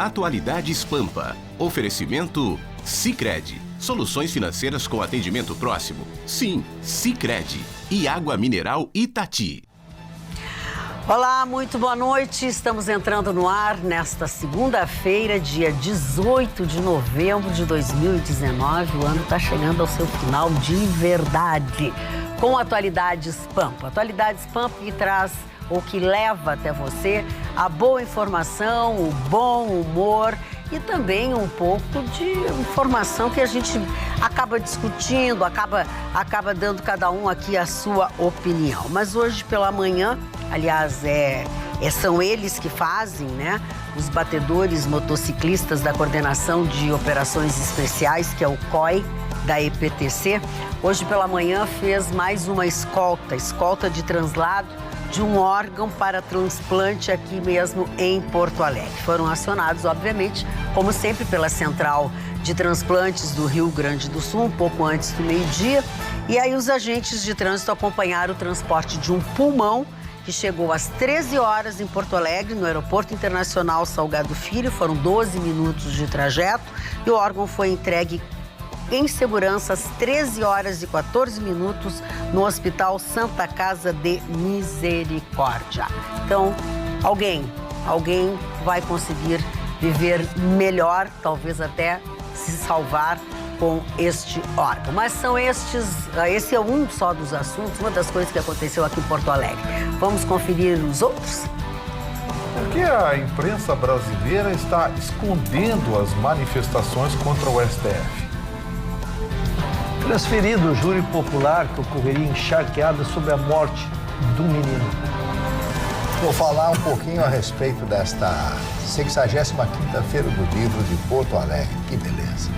Atualidades Pampa. Oferecimento Sicredi. Soluções financeiras com atendimento próximo. Sim, Sicredi. E água mineral Itati. Olá, muito boa noite. Estamos entrando no ar nesta segunda-feira, dia 18 de novembro de 2019. O ano está chegando ao seu final de verdade. Com Atualidades Pampa. Atualidades Pampa que traz ou que leva até você a boa informação, o bom humor e também um pouco de informação que a gente acaba discutindo, acaba dando cada um aqui a sua opinião. Mas hoje pela manhã, aliás, são eles que fazem, né? Os batedores motociclistas da Coordenação de Operações Especiais, que é o COI, da EPTC. Hoje pela manhã fez mais uma escolta de translado de um órgão para transplante aqui mesmo em Porto Alegre. Foram acionados, obviamente, como sempre, pela Central de Transplantes do Rio Grande do Sul, um pouco antes do meio-dia. E aí os agentes de trânsito acompanharam o transporte de um pulmão que chegou às 13 horas em Porto Alegre, no Aeroporto Internacional Salgado Filho. Foram 12 minutos de trajeto e o órgão foi entregue em segurança às 13 horas e 14 minutos no Hospital Santa Casa de Misericórdia. Então, alguém vai conseguir viver melhor, talvez até se salvar com este órgão. Mas esse é um só dos assuntos, uma das coisas que aconteceu aqui em Porto Alegre. Vamos conferir os outros? Por que a imprensa brasileira está escondendo as manifestações contra o STF? Transferido o júri popular que ocorreria encharqueada sobre a morte do menino. Vou falar um pouquinho a respeito desta 65ª Feira do Livro de Porto Alegre. Que beleza.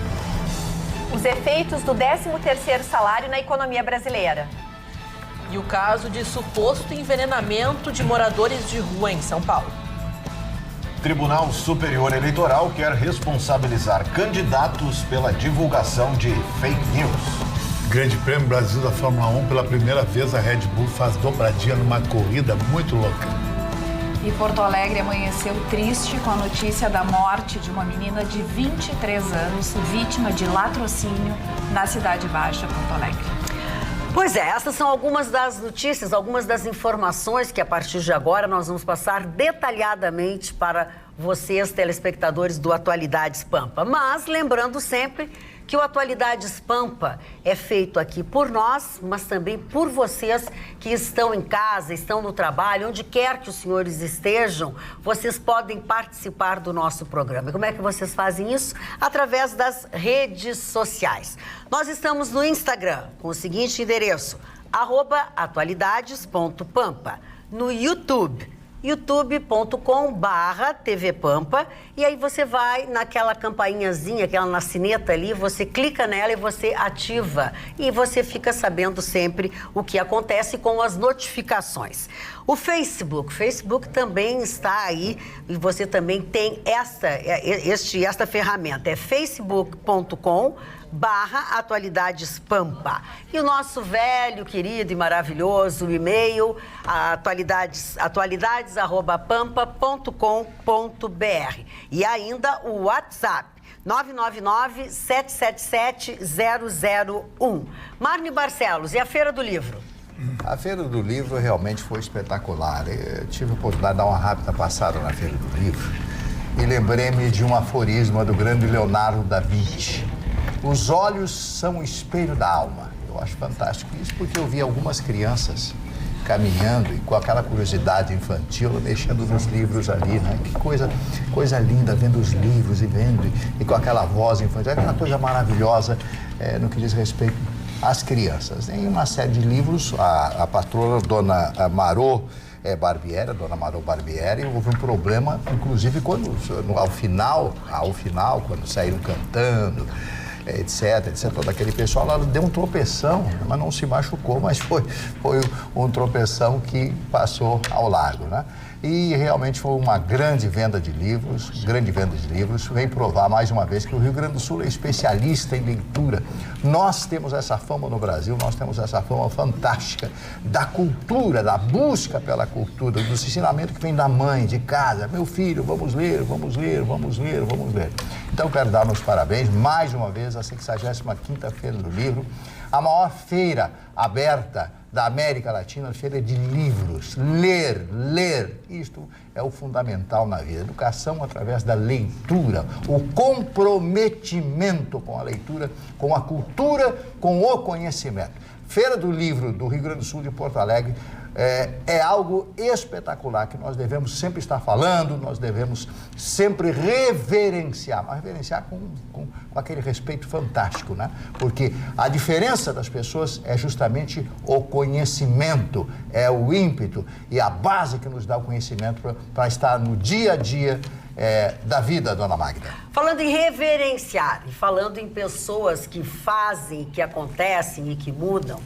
Os efeitos do 13º salário na economia brasileira. E o caso de suposto envenenamento de moradores de rua em São Paulo. Tribunal Superior Eleitoral quer responsabilizar candidatos pela divulgação de fake news. Grande Prêmio Brasil da Fórmula 1, pela primeira vez a Red Bull faz dobradinha numa corrida muito louca. E Porto Alegre amanheceu triste com a notícia da morte de uma menina de 23 anos, vítima de latrocínio na Cidade Baixa, Porto Alegre. Pois é, essas são algumas das notícias, algumas das informações que a partir de agora nós vamos passar detalhadamente para vocês, telespectadores do Atualidades Pampa. Mas lembrando sempre que o Atualidades Pampa é feito aqui por nós, mas também por vocês que estão em casa, estão no trabalho, onde quer que os senhores estejam, vocês podem participar do nosso programa. E como é que vocês fazem isso? Através das redes sociais. Nós estamos no Instagram com o seguinte endereço, @atualidades.pampa, no YouTube, youtube.com/tvpampa, e aí você vai naquela campainhazinha, aquela sineta ali, você clica nela e você ativa e você fica sabendo sempre o que acontece com as notificações. O Facebook também está aí e você também tem esta ferramenta, é facebook.com/atualidadespampa. E o nosso velho, querido e maravilhoso e-mail, atualidades@pampa.com.br. E ainda o WhatsApp, 999-777-001. Marne Barcelos, e a Feira do Livro? A Feira do Livro realmente foi espetacular. Eu tive a oportunidade de dar uma rápida passada na Feira do Livro e lembrei-me de um aforisma do grande Leonardo da Vinci. Os olhos são o espelho da alma. Eu acho fantástico isso, porque eu vi algumas crianças caminhando e com aquela curiosidade infantil, mexendo nos livros ali, né? Que coisa linda, vendo os livros e vendo, e com aquela voz infantil, aquela coisa maravilhosa no que diz respeito às crianças. Em uma série de livros, a patroa Dona Marô Barbieri, houve um problema, inclusive quando, ao final, quando saíram cantando, etc, todo aquele pessoal, ela deu um tropeção, mas não se machucou, mas foi um tropeção que passou ao largo, né? E realmente foi uma grande venda de livros, vem provar mais uma vez que o Rio Grande do Sul é especialista em leitura. Nós temos essa fama no Brasil, nós temos essa fama fantástica da cultura, da busca pela cultura, do ensinamento que vem da mãe, de casa. Meu filho, vamos ler, vamos ler, vamos ler, vamos ler. Então, quero dar meus parabéns, mais uma vez, à 65ª Feira do Livro, a maior feira aberta da América Latina, feira de livros. Ler, isto é o fundamental na vida. Educação através da leitura, o comprometimento com a leitura, com a cultura, com o conhecimento. Feira do Livro do Rio Grande do Sul de Porto Alegre é algo espetacular que nós devemos sempre estar falando, nós devemos sempre reverenciar, mas reverenciar com aquele respeito fantástico, né? Porque a diferença das pessoas é justamente o conhecimento, é o ímpeto e a base que nos dá o conhecimento para estar no dia a dia da vida, dona Magda. Falando em reverenciar e falando em pessoas que fazem, que acontecem e que mudam,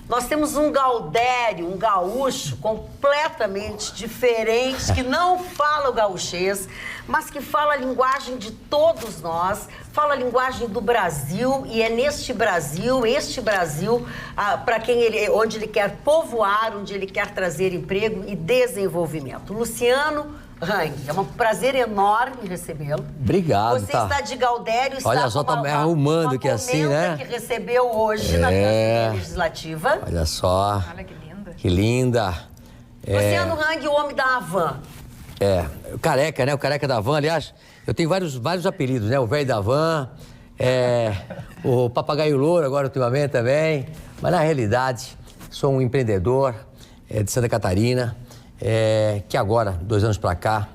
nós temos um Gaudério, um gaúcho completamente diferente, que não fala o gauchês, mas que fala a linguagem de todos nós, fala a linguagem do Brasil, e é neste Brasil, para onde ele quer povoar, onde ele quer trazer emprego e desenvolvimento. Luciano Hang, é um prazer enorme recebê-lo. Obrigado. Você está de Gaudério, está olha só, tá me arrumando aqui assim, né? Que recebeu hoje na Assembleia Legislativa. Olha só. Olha que linda. Que linda. Luciano Hang, o homem da Havan. O careca, né? O careca da Havan, aliás, eu tenho vários apelidos, né? O velho da Havan, o papagaio louro agora ultimamente também. Mas na realidade, sou um empreendedor de Santa Catarina. Que agora, 2 anos para cá,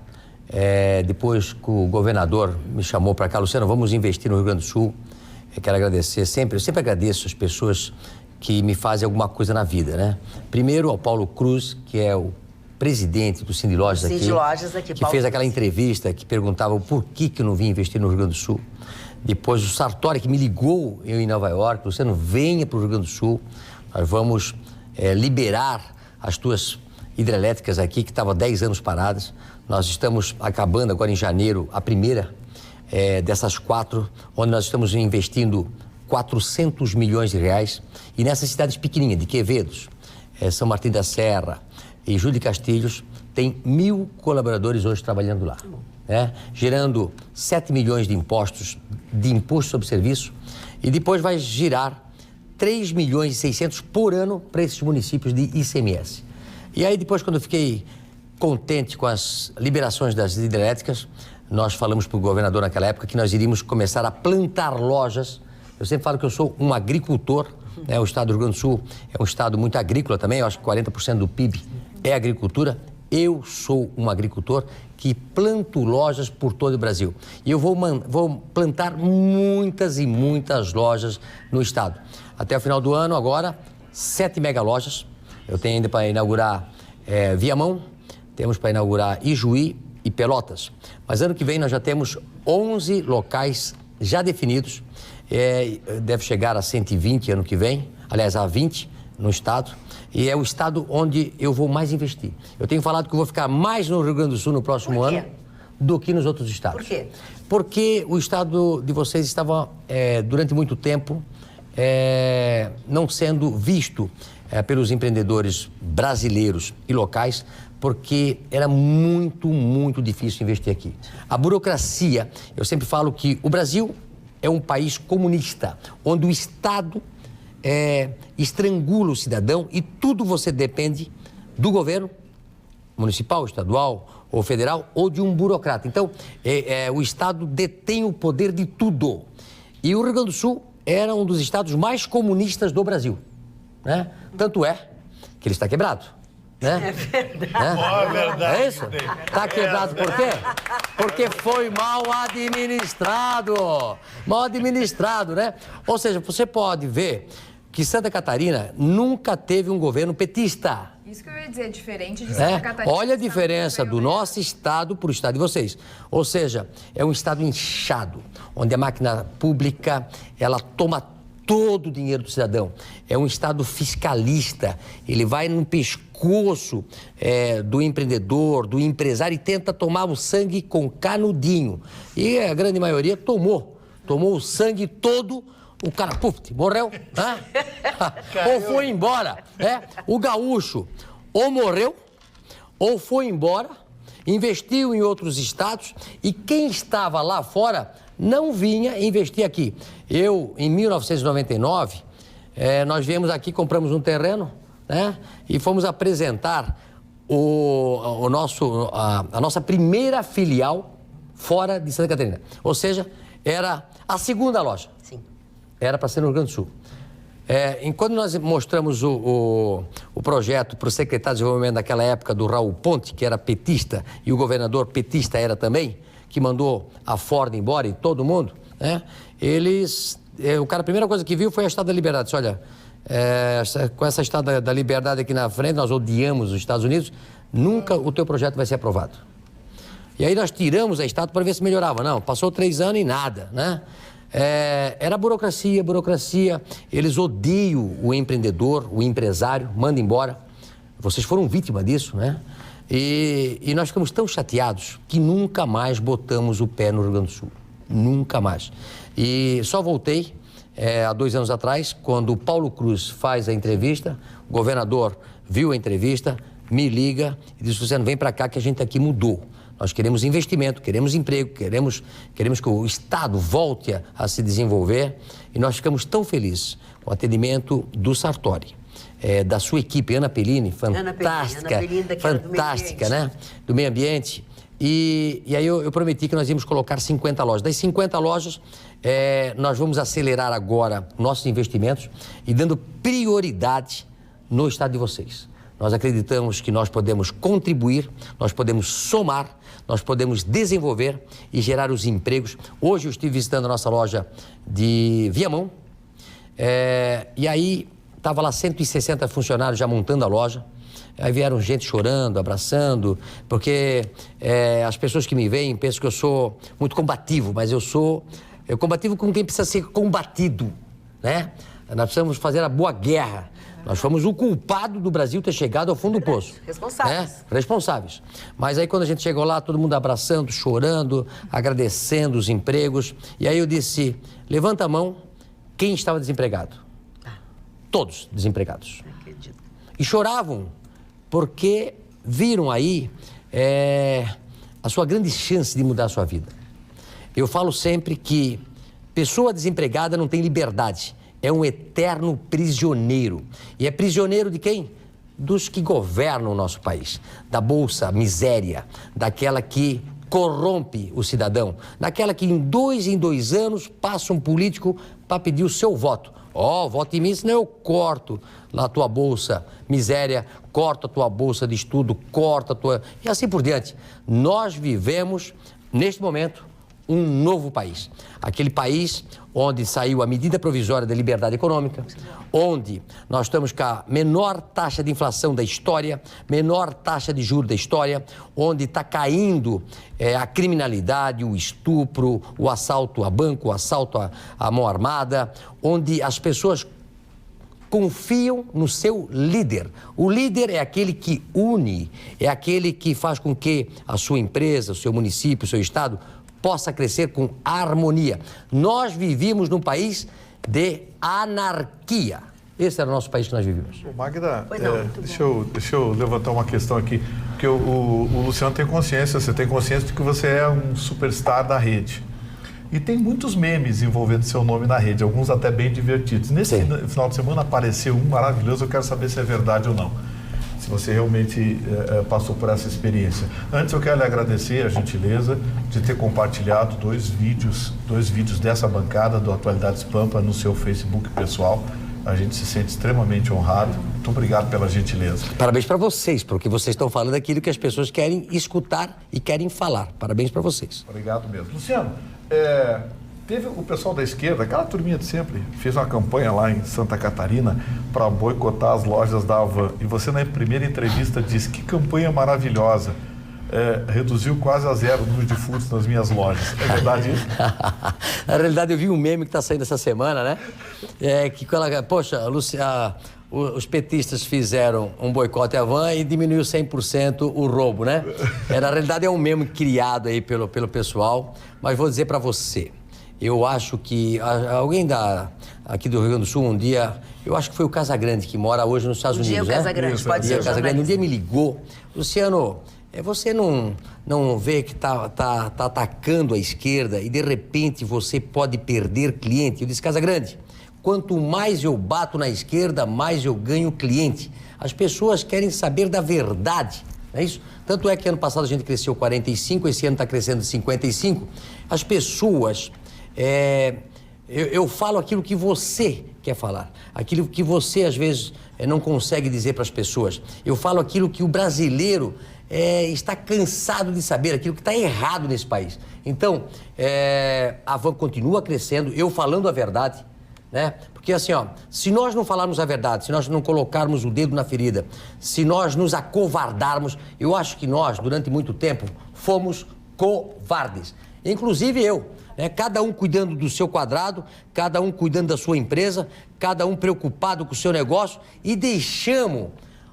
depois que o governador me chamou para cá, Luciano, vamos investir no Rio Grande do Sul. Eu quero agradecer eu sempre agradeço as pessoas que me fazem alguma coisa na vida, né? Primeiro ao Paulo Cruz, que é o presidente do Cine Lojas aqui, que fez aquela entrevista que perguntava por que eu não vim investir no Rio Grande do Sul. Depois o Sartori, que me ligou, eu em Nova York, Luciano, venha para o Rio Grande do Sul, nós vamos liberar as tuas hidrelétricas aqui, que estavam 10 anos paradas. Nós estamos acabando agora em janeiro a primeira dessas 4, onde nós estamos investindo 400 milhões de reais. E nessas cidades pequenininhas, de Quevedos, São Martim da Serra e Júlio de Castilhos, tem 1.000 colaboradores hoje trabalhando lá, gerando 7 milhões de imposto sobre serviço, e depois vai girar 3 milhões e 600 por ano para esses municípios de ICMS. E aí depois, quando eu fiquei contente com as liberações das hidrelétricas, nós falamos para o governador naquela época que nós iríamos começar a plantar lojas. Eu sempre falo que eu sou um agricultor, o estado do Rio Grande do Sul é um estado muito agrícola também, eu acho que 40% do PIB é agricultura. Eu sou um agricultor que planto lojas por todo o Brasil. E eu vou plantar muitas e muitas lojas no estado. Até o final do ano, agora, 7 mega lojas. Eu tenho ainda para inaugurar Viamão, temos para inaugurar Ijuí e Pelotas. Mas ano que vem nós já temos 11 locais já definidos. Deve chegar a 120 ano que vem, aliás, a 20 no estado. E é o estado onde eu vou mais investir. Eu tenho falado que eu vou ficar mais no Rio Grande do Sul no próximo ano do que nos outros estados. Por quê? Porque o estado de vocês estava, durante muito tempo, não sendo visto pelos empreendedores brasileiros e locais, porque era muito, muito difícil investir aqui. A burocracia, eu sempre falo que o Brasil é um país comunista, onde o Estado estrangula o cidadão e tudo você depende do governo municipal, estadual ou federal ou de um burocrata. Então, o Estado detém o poder de tudo. E o Rio Grande do Sul era um dos estados mais comunistas do Brasil, né? Tanto é que ele está quebrado, né? É verdade. É verdade. É isso? Está quebrado por quê? Porque foi mal administrado. Mal administrado, né? Ou seja, você pode ver que Santa Catarina nunca teve um governo petista. Isso que eu ia dizer, diferente de Santa Catarina. Olha a diferença do nosso estado para o estado de vocês. Ou seja, é um estado inchado, onde a máquina pública, ela toma todo o dinheiro do cidadão. É um Estado fiscalista. Ele vai no pescoço do empreendedor, do empresário e tenta tomar o sangue com canudinho. E a grande maioria tomou o sangue todo, o cara, morreu, ou foi embora. O gaúcho ou morreu, ou foi embora, investiu em outros estados e quem estava lá fora não vinha investir aqui. Em 1999, nós viemos aqui, compramos um terreno, né? E fomos apresentar a nossa primeira filial fora de Santa Catarina. Ou seja, era a segunda loja. Sim. Era para ser no Rio Grande do Sul. Enquanto nós mostramos o projeto para o secretário de desenvolvimento daquela época, do Raul Ponte, que era petista, e o governador petista era também, que mandou a Ford embora e todo mundo, né? O cara, a primeira coisa que viu foi a Estátua da Liberdade. Disse, olha, com essa Estátua da Liberdade aqui na frente, nós odiamos os Estados Unidos, nunca o teu projeto vai ser aprovado. E aí nós tiramos a estátua para ver se melhorava. Não, passou 3 anos e nada, né? Era burocracia. Eles odeiam o empreendedor, o empresário, manda embora. Vocês foram vítima disso, né? E nós ficamos tão chateados que nunca mais botamos o pé no Rio Grande do Sul. Nunca mais. E só voltei há 2 anos atrás, quando o Paulo Cruz faz a entrevista, o governador viu a entrevista, me liga e diz, Luciano, vem para cá que a gente aqui mudou. Nós queremos investimento, queremos emprego, queremos que o Estado volte a se desenvolver e nós ficamos tão felizes com o atendimento do Sartori. Da sua equipe, Ana Pellini, fantástica, fantástica, né? Do meio ambiente. E aí eu prometi que nós íamos colocar 50 lojas. Das 50 lojas, nós vamos acelerar agora nossos investimentos e dando prioridade no estado de vocês. Nós acreditamos que nós podemos contribuir, nós podemos somar, nós podemos desenvolver e gerar os empregos. Hoje eu estive visitando a nossa loja de Viamão, e aí estava lá 160 funcionários já montando a loja. Aí vieram gente chorando, abraçando, porque as pessoas que me veem pensam que eu sou muito combativo, mas eu sou combativo com quem precisa ser combatido, né? Nós precisamos fazer a boa guerra. Nós fomos o culpado do Brasil ter chegado ao fundo do poço. Responsáveis. Responsáveis. Mas aí quando a gente chegou lá, todo mundo abraçando, chorando, agradecendo os empregos. E aí eu disse, levanta a mão quem estava desempregado. Todos desempregados. Não acredito. E choravam, porque viram aí a sua grande chance de mudar a sua vida. Eu falo sempre que pessoa desempregada não tem liberdade. É um eterno prisioneiro. E é prisioneiro de quem? Dos que governam o nosso país. Da bolsa miséria, daquela que corrompe o cidadão, daquela que em 2 anos passa um político para pedir o seu voto. Vote em mim, senão eu corto lá a tua bolsa miséria, corto a tua bolsa de estudo, corto a tua... E assim por diante. Nós vivemos, neste momento, um novo país. Aquele país onde saiu a medida provisória da liberdade econômica, onde nós estamos com a menor taxa de inflação da história, menor taxa de juros da história, onde está caindo a criminalidade, o estupro, o assalto a banco, o assalto à mão armada, onde as pessoas confiam no seu líder. O líder é aquele que une, é aquele que faz com que a sua empresa, o seu município, o seu estado possa crescer com harmonia. Nós vivíamos num país de anarquia. Esse era o nosso país que nós vivíamos. Magda, deixa eu levantar uma questão aqui, porque o Luciano tem consciência, você tem consciência de que você é um superstar da rede. E tem muitos memes envolvendo seu nome na rede, alguns até bem divertidos. Nesse final de semana apareceu um maravilhoso, eu quero saber se é verdade ou não. Se você realmente passou por essa experiência. Antes eu quero lhe agradecer a gentileza de ter compartilhado 2 vídeos dessa bancada do Atualidades Pampa no seu Facebook pessoal. A gente se sente extremamente honrado. Muito obrigado pela gentileza. Parabéns para vocês, porque vocês estão falando aquilo que as pessoas querem escutar e querem falar. Parabéns para vocês. Obrigado mesmo. Luciano, teve o pessoal da esquerda, aquela turminha de sempre, fez uma campanha lá em Santa Catarina para boicotar as lojas da Havan. E você, na primeira entrevista, disse que campanha maravilhosa. reduziu quase a zero o número de furtos nas minhas lojas. É verdade isso? Na realidade, eu vi um meme que está saindo essa semana, né? Poxa, os petistas fizeram um boicote à van e diminuiu 100% o roubo, né? Na realidade, é um meme criado aí pelo pessoal, mas vou dizer para você, eu acho que alguém aqui do Rio Grande do Sul, um dia, eu acho que foi o Casagrande, que mora hoje nos Estados Unidos, né? Casagrande, pode ser o Casagrande, um dia me ligou, Luciano, você não vê que tá atacando a esquerda e de repente você pode perder cliente? Eu disse, Casagrande, quanto mais eu bato na esquerda, mais eu ganho cliente. As pessoas querem saber da verdade, não é isso? Tanto é que ano passado a gente cresceu 45, esse ano está crescendo 55. As pessoas... Eu falo aquilo que você quer falar, aquilo que você às vezes não consegue dizer para as pessoas. Eu falo aquilo que o brasileiro está cansado de saber, aquilo que está errado nesse país. Então, a van continua crescendo, eu falando a verdade, né? Porque assim, ó, se nós não falarmos a verdade, se nós não colocarmos o dedo na ferida, se nós nos acovardarmos, eu acho que nós, durante muito tempo, fomos covardes. Inclusive eu. Cada um cuidando do seu quadrado, cada um cuidando da sua empresa, cada um preocupado com o seu negócio e deixamos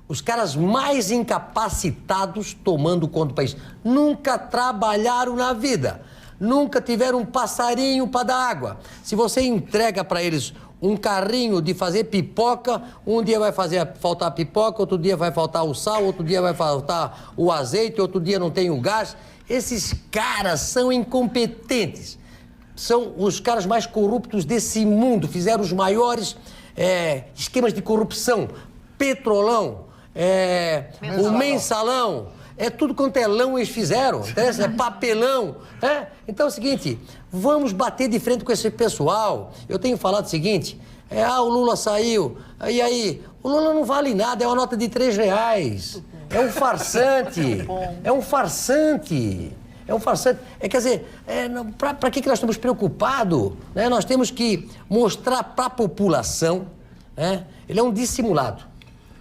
os caras mais incapacitados tomando conta do país. Nunca trabalharam na vida, nunca tiveram um passarinho para dar água. Se você entrega para eles um carrinho de fazer pipoca, um dia vai faltar pipoca, outro dia vai faltar o sal, outro dia vai faltar o azeite, outro dia não tem o gás. Esses caras são incompetentes. São os caras mais corruptos desse mundo, fizeram os maiores esquemas de corrupção, Petrolão, o Mensalão, tudo quanto é lão eles fizeram, é papelão. Então é o seguinte, vamos bater de frente com esse pessoal. Eu tenho falado o seguinte, o Lula saiu, e aí, o Lula não vale nada, é uma nota de R$3. É um farsante, quer dizer, para que nós estamos preocupados? Né? Nós temos que mostrar para a população, ele é um dissimulado.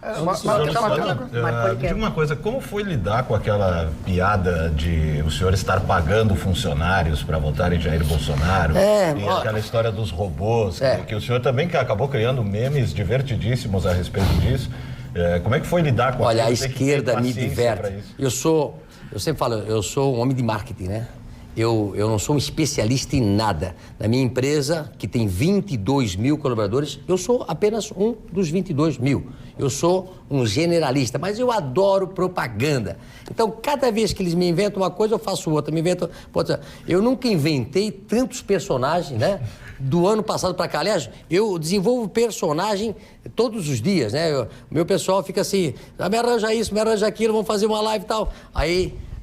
Me diga uma coisa, como foi lidar com aquela piada de o senhor estar pagando funcionários para votarem Jair Bolsonaro? E aquela história dos robôs, que o senhor também acabou criando memes divertidíssimos a respeito disso. Como é que foi lidar com Olha, a esquerda me diverte. Eu sempre falo, eu sou um homem de marketing, né? Eu não sou um especialista em nada. Na minha empresa, que tem 22 mil colaboradores, eu sou apenas um dos 22 mil. Eu sou um generalista, mas eu adoro propaganda. Então, cada vez que eles me inventam uma coisa, eu faço outra. Eu nunca inventei tantos personagens, né? Do ano passado para cá. Aliás, eu desenvolvo personagem todos os dias, né? O meu pessoal fica assim, me arranja isso, me arranja aquilo, vamos fazer uma live e tal.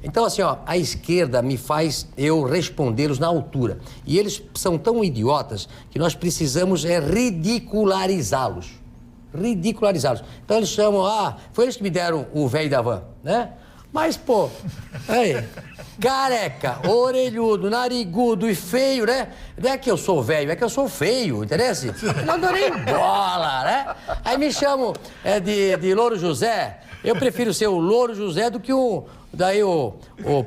Então, assim, a esquerda me faz eu respondê-los na altura. E eles são tão idiotas que nós precisamos ridicularizá-los. Então, eles chamam, foi eles que me deram o velho da van, né? Mas, pô, careca, orelhudo, narigudo e feio, né? Não é que eu sou velho, é que eu sou feio, entendeu? Não dou nem bola, né? Aí me chamam de Louro José. Eu prefiro ser o Louro José do que o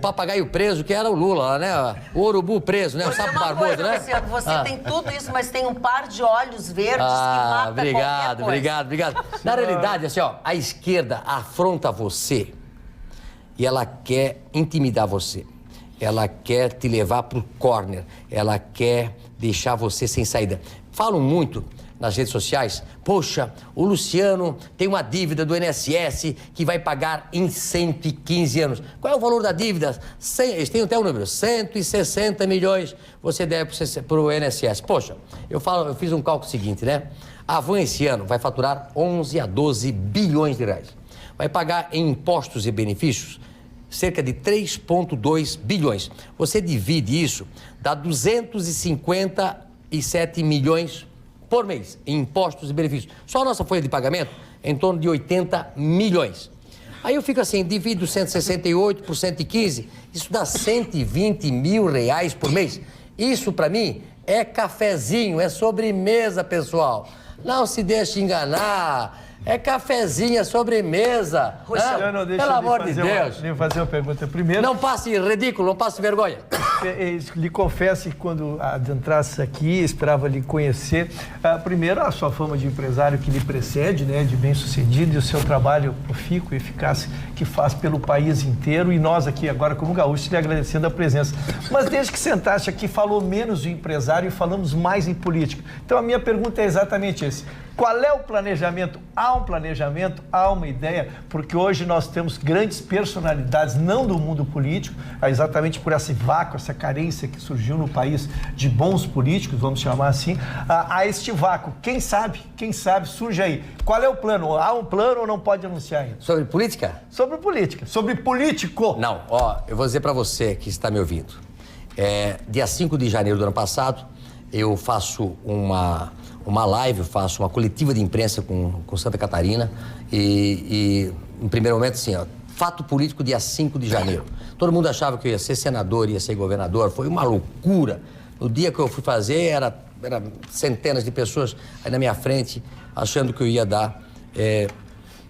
papagaio preso, que era o Lula, né? O urubu preso, né? O sapo barbudo, né? Você tem tudo isso, mas tem um par de olhos verdes que mata obrigado. Na realidade, assim, a esquerda afronta você e ela quer intimidar você. Ela quer te levar pro corner. Ela quer deixar você sem saída. Falam muito nas redes sociais, poxa, o Luciano tem uma dívida do INSS que vai pagar em 115 anos. Qual é o valor da dívida? Eles têm até o número, 160 milhões você deve para o INSS. Poxa, eu fiz um cálculo seguinte, né? A Van esse ano vai faturar 11 a 12 bilhões de reais. Vai pagar em impostos e benefícios cerca de 3,2 bilhões. Você divide isso, dá 257 milhões por mês, em impostos e benefícios. Só a nossa folha de pagamento é em torno de 80 milhões. Aí eu fico assim, divido 168 por 115, isso dá 120 mil reais por mês. Isso, para mim, é cafezinho, é sobremesa, pessoal. Não se deixe enganar. É cafezinho, é sobremesa. Luciano, deixa Pelo eu amor de Deus. Deixa eu fazer uma pergunta. Primeiro... Não passe ridículo, não passe vergonha. Lhe confesso que quando adentrasse aqui, esperava lhe conhecer, primeiro a sua fama de empresário que lhe precede, né, de bem-sucedido, e o seu trabalho profícuo e eficaz que faz pelo país inteiro, e nós aqui agora como gaúchos lhe agradecendo a presença. Mas desde que sentaste aqui, falou menos de empresário e falamos mais em política. Então a minha pergunta é exatamente esse. Qual é o planejamento? Há um planejamento? Há uma ideia? Porque hoje nós temos grandes personalidades, não do mundo político, exatamente por esse vácuo, essa carência que surgiu no país de bons políticos, vamos chamar assim, há este vácuo. Quem sabe, surge aí. Qual é o plano? Há um plano ou não pode anunciar ainda? Sobre política? Sobre política. Sobre político. Não, eu vou dizer para você que está me ouvindo. Dia 5 de janeiro do ano passado, eu faço uma live, eu faço uma coletiva de imprensa com Santa Catarina e em primeiro momento, assim, fato político dia 5 de janeiro. Todo mundo achava que eu ia ser senador, ia ser governador, foi uma loucura. No dia que eu fui fazer, era centenas de pessoas aí na minha frente, achando que eu ia dar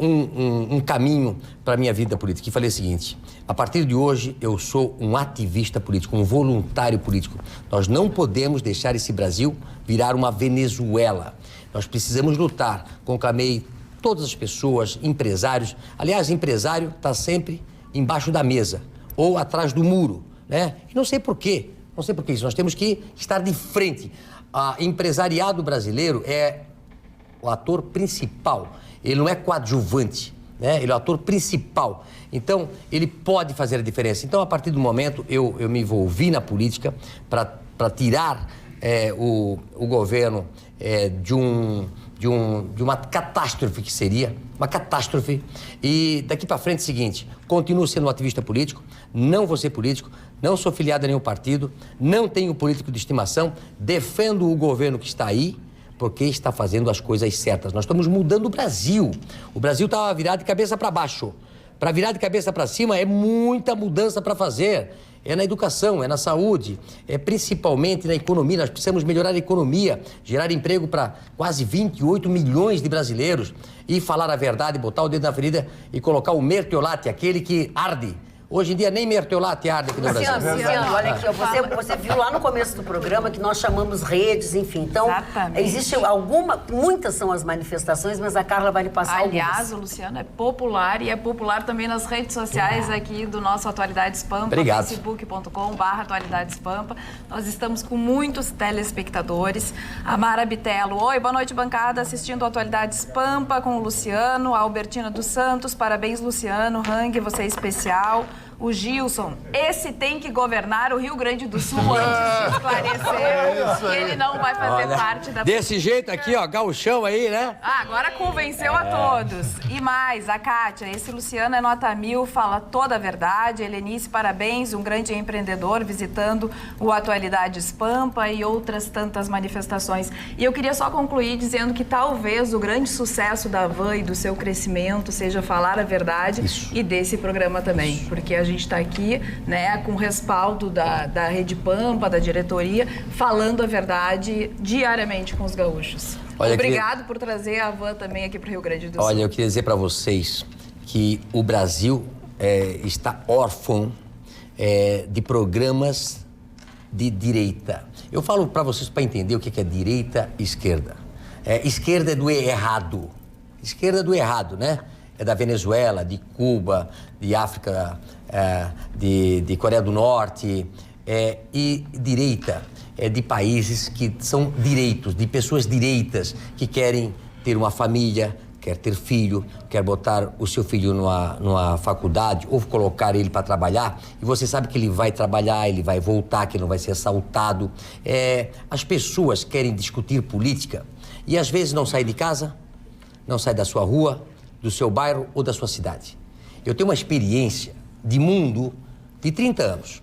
um caminho para a minha vida política. E falei o seguinte: a partir de hoje, eu sou um ativista político, um voluntário político. Nós não podemos deixar esse Brasil virar uma Venezuela. Nós precisamos lutar. Conclamei todas as pessoas, empresários. Aliás, empresário está sempre embaixo da mesa ou atrás do muro, né? E não sei por quê. Não sei por que isso. Nós temos que estar de frente. O empresariado brasileiro é o ator principal. Ele não é coadjuvante, né? Ele é o ator principal. Então, ele pode fazer a diferença. Então, a partir do momento, eu me envolvi na política para tirar o governo de uma catástrofe que seria, uma catástrofe. E daqui para frente é o seguinte: continuo sendo um ativista político, não vou ser político, não sou filiado a nenhum partido, não tenho político de estimação, defendo o governo que está aí, porque está fazendo as coisas certas. Nós estamos mudando o Brasil. O Brasil estava virado de cabeça para baixo. Para virar de cabeça para cima é muita mudança para fazer. É na educação, é na saúde, é principalmente na economia. Nós precisamos melhorar a economia, gerar emprego para quase 28 milhões de brasileiros e falar a verdade, botar o dedo na ferida e colocar o mertiolate, aquele que arde. Hoje em dia nem mertiolate arde aqui no Brasil. Luciano, olha aqui, você viu lá no começo do programa que nós chamamos redes, enfim. Então, existe muitas são as manifestações, mas a Carla vai lhe passar Aliás, o Luciano é popular e é popular também nas redes sociais aqui do nosso Atualidades Pampa, Obrigado. facebook.com/atualidadespampa. Nós estamos com muitos telespectadores. A Mara Bitello, oi, boa noite, bancada, assistindo Atualidades Pampa com o Luciano. A Albertina dos Santos, parabéns, Luciano. Hang, você é especial. O Gilson, esse tem que governar o Rio Grande do Sul antes de esclarecer que ele não vai fazer parte da... Desse jeito aqui, ó, gauchão aí, né? Agora convenceu a todos. E mais, a Kátia, esse Luciano é nota 1000, fala toda a verdade. Helenice, parabéns, um grande empreendedor visitando o Atualidades Pampa e outras tantas manifestações. E eu queria só concluir dizendo que talvez o grande sucesso da Van e do seu crescimento seja falar a verdade. Isso. E desse programa também, porque a gente está aqui, né, com respaldo da Rede Pampa, da diretoria, falando a verdade diariamente com os gaúchos. Obrigado por trazer a Van também aqui para o Rio Grande do Sul. Olha, eu queria dizer para vocês que o Brasil está órfão de programas de direita. Eu falo para vocês para entender o que é direita e esquerda. Esquerda é do errado. Esquerda é do errado, né? É da Venezuela, de Cuba, de África, de Coreia do Norte. E direita é de países que são direitos, de pessoas direitas, que querem ter uma família, quer ter filho, quer botar o seu filho numa faculdade ou colocar ele para trabalhar. E você sabe que ele vai trabalhar, ele vai voltar, que ele não vai ser assaltado. As pessoas querem discutir política e às vezes não saem de casa, não saem da sua rua, do seu bairro ou da sua cidade. Eu tenho uma experiência de mundo de 30 anos.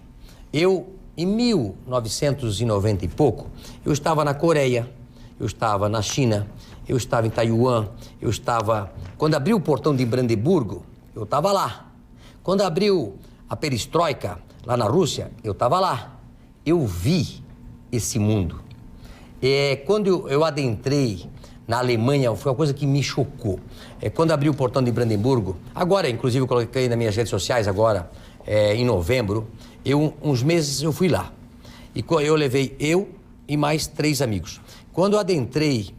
Eu, em 1990 e pouco, eu estava na Coreia, eu estava na China, eu estava em Taiwan, eu estava... Quando abriu o portão de Brandeburgo, eu estava lá. Quando abriu a perestroika, lá na Rússia, eu estava lá. Eu vi esse mundo. Quando eu adentrei na Alemanha, foi uma coisa que me chocou. Quando abri o portão de Brandemburgo, agora, inclusive, eu coloquei nas minhas redes sociais agora, em novembro, uns meses eu fui lá. E eu levei eu e mais 3 amigos. Quando eu adentrei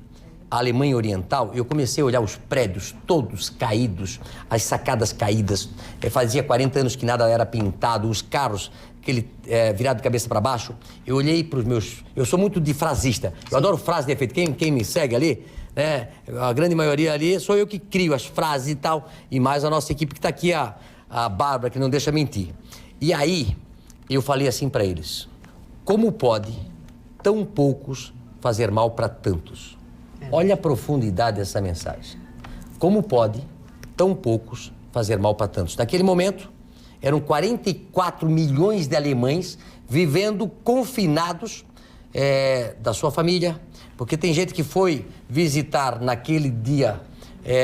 a Alemanha Oriental, eu comecei a olhar os prédios todos caídos, as sacadas caídas. Fazia 40 anos que nada era pintado, os carros virado de cabeça para baixo. Eu olhei para os meus... Eu sou muito de frasista. Eu adoro frase de efeito. Quem me segue ali, né? A grande maioria ali, sou eu que crio as frases e tal. E mais a nossa equipe que está aqui, a Bárbara, que não deixa mentir. E aí, eu falei assim para eles: como pode tão poucos fazer mal para tantos? Olha a profundidade dessa mensagem. Como pode tão poucos fazer mal para tantos? Naquele momento, eram 44 milhões de alemães vivendo confinados da sua família, porque tem gente que foi visitar naquele dia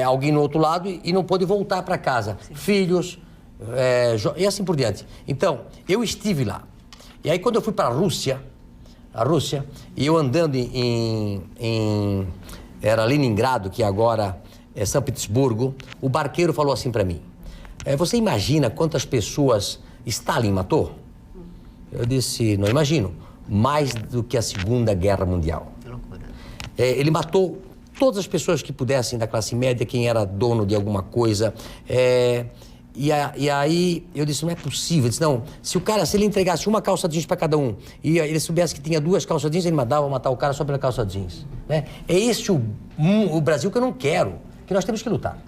alguém no outro lado e não pôde voltar para casa. Sim. Filhos, e assim por diante. Então, eu estive lá. E aí, quando eu fui para a Rússia, e eu andando era Leningrado, que agora é São Petersburgo, o barqueiro falou assim para mim: você imagina quantas pessoas Stalin matou? Eu disse: não imagino. Mais do que a Segunda Guerra Mundial. Que loucura. Ele matou todas as pessoas que pudessem, da classe média, quem era dono de alguma coisa. E aí eu disse: não é possível. Eu disse: não, se ele entregasse uma calça jeans para cada um e ele soubesse que tinha 2 calças jeans, ele mandava matar o cara só pela calça jeans. Né? É esse o Brasil que eu não quero, que nós temos que lutar.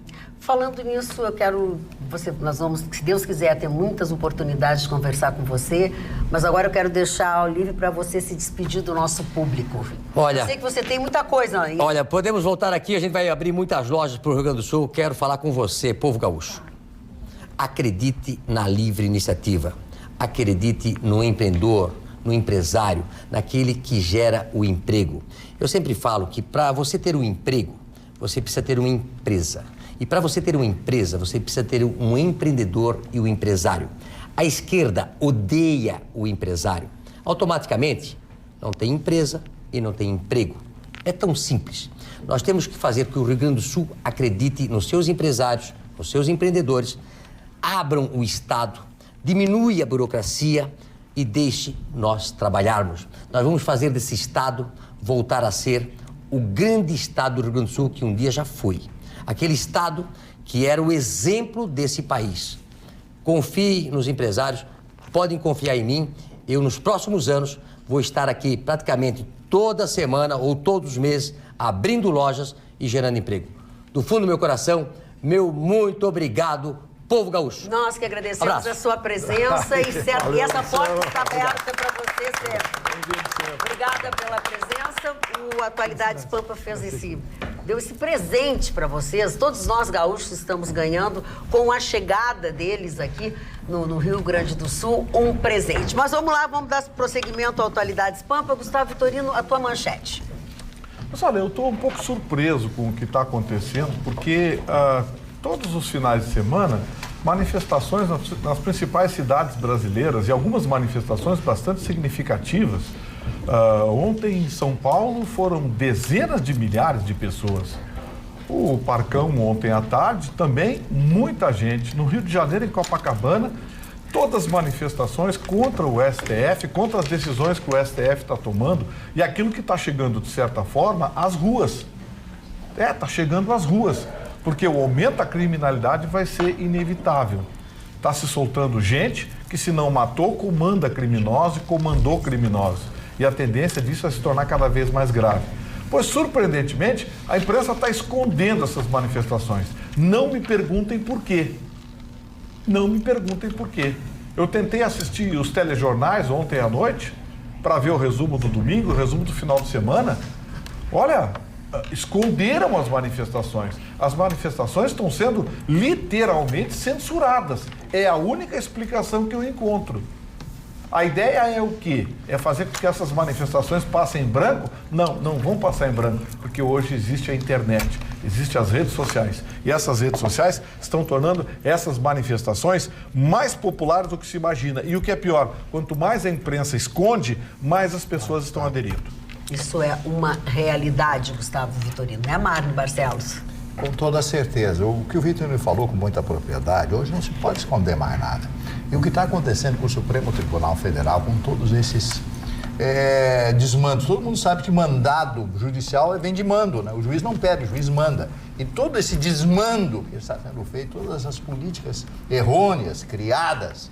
Falando nisso, eu quero... nós vamos, se Deus quiser, ter muitas oportunidades de conversar com você, mas agora eu quero deixar livre para você se despedir do nosso público. Olha... Eu sei que você tem muita coisa aí. Olha, podemos voltar aqui, a gente vai abrir muitas lojas para o Rio Grande do Sul. Quero falar com você, povo gaúcho. Acredite na livre iniciativa. Acredite no empreendedor, no empresário, naquele que gera o emprego. Eu sempre falo que para você ter um emprego, você precisa ter uma empresa. E para você ter uma empresa, você precisa ter um empreendedor e um empresário. A esquerda odeia o empresário. Automaticamente, não tem empresa e não tem emprego. É tão simples. Nós temos que fazer que o Rio Grande do Sul acredite nos seus empresários, nos seus empreendedores, abram o Estado, diminui a burocracia e deixe nós trabalharmos. Nós vamos fazer desse Estado voltar a ser o grande Estado do Rio Grande do Sul que um dia já foi. Aquele Estado que era o exemplo desse país. Confie nos empresários, podem confiar em mim. Eu, nos próximos anos, vou estar aqui praticamente toda semana ou todos os meses, abrindo lojas e gerando emprego. Do fundo do meu coração, meu muito obrigado, povo gaúcho. Nós que agradecemos a sua presença e essa porta está aberta para você, Sérgio. Obrigada pela presença. O Atualidades Pampa deu esse presente para vocês. Todos nós gaúchos estamos ganhando com a chegada deles aqui no Rio Grande do Sul um presente. Mas vamos lá, vamos dar prosseguimento ao Atualidades Pampa. Gustavo Vitorino, a tua manchete. Mas olha, eu estou um pouco surpreso com o que está acontecendo, porque todos os finais de semana, manifestações nas principais cidades brasileiras e algumas manifestações bastante significativas. Ontem em São Paulo foram dezenas de milhares de pessoas. O Parcão ontem à tarde também, muita gente. No Rio de Janeiro, em Copacabana, todas as manifestações contra o STF, contra as decisões que o STF está tomando e aquilo que está chegando, de certa forma, às ruas. Está chegando às ruas, porque o aumento da criminalidade vai ser inevitável. Está se soltando gente que, se não matou, comanda criminosos e comandou criminosos. E a tendência disso é se tornar cada vez mais grave. Pois, surpreendentemente, a imprensa está escondendo essas manifestações. Não me perguntem por quê. Não me perguntem por quê. Eu tentei assistir os telejornais ontem à noite para ver o resumo do domingo, o resumo do final de semana. Olha, esconderam as manifestações. As manifestações estão sendo literalmente censuradas. É a única explicação que eu encontro. A ideia é o quê? É fazer com que essas manifestações passem em branco? Não, não vão passar em branco, porque hoje existe a internet, existem as redes sociais. E essas redes sociais estão tornando essas manifestações mais populares do que se imagina. E o que é pior, quanto mais a imprensa esconde, mais as pessoas estão aderindo. Isso é uma realidade, Gustavo Vitorino, não é, Marne Barcelos? Com toda certeza. O que o Vitorino falou com muita propriedade, hoje não se pode esconder mais nada. E o que está acontecendo com o Supremo Tribunal Federal, com todos esses desmandos. Todo mundo sabe que mandado judicial vem de mando, né? O juiz não pede, o juiz manda. E todo esse desmando que está sendo feito, todas as políticas errôneas criadas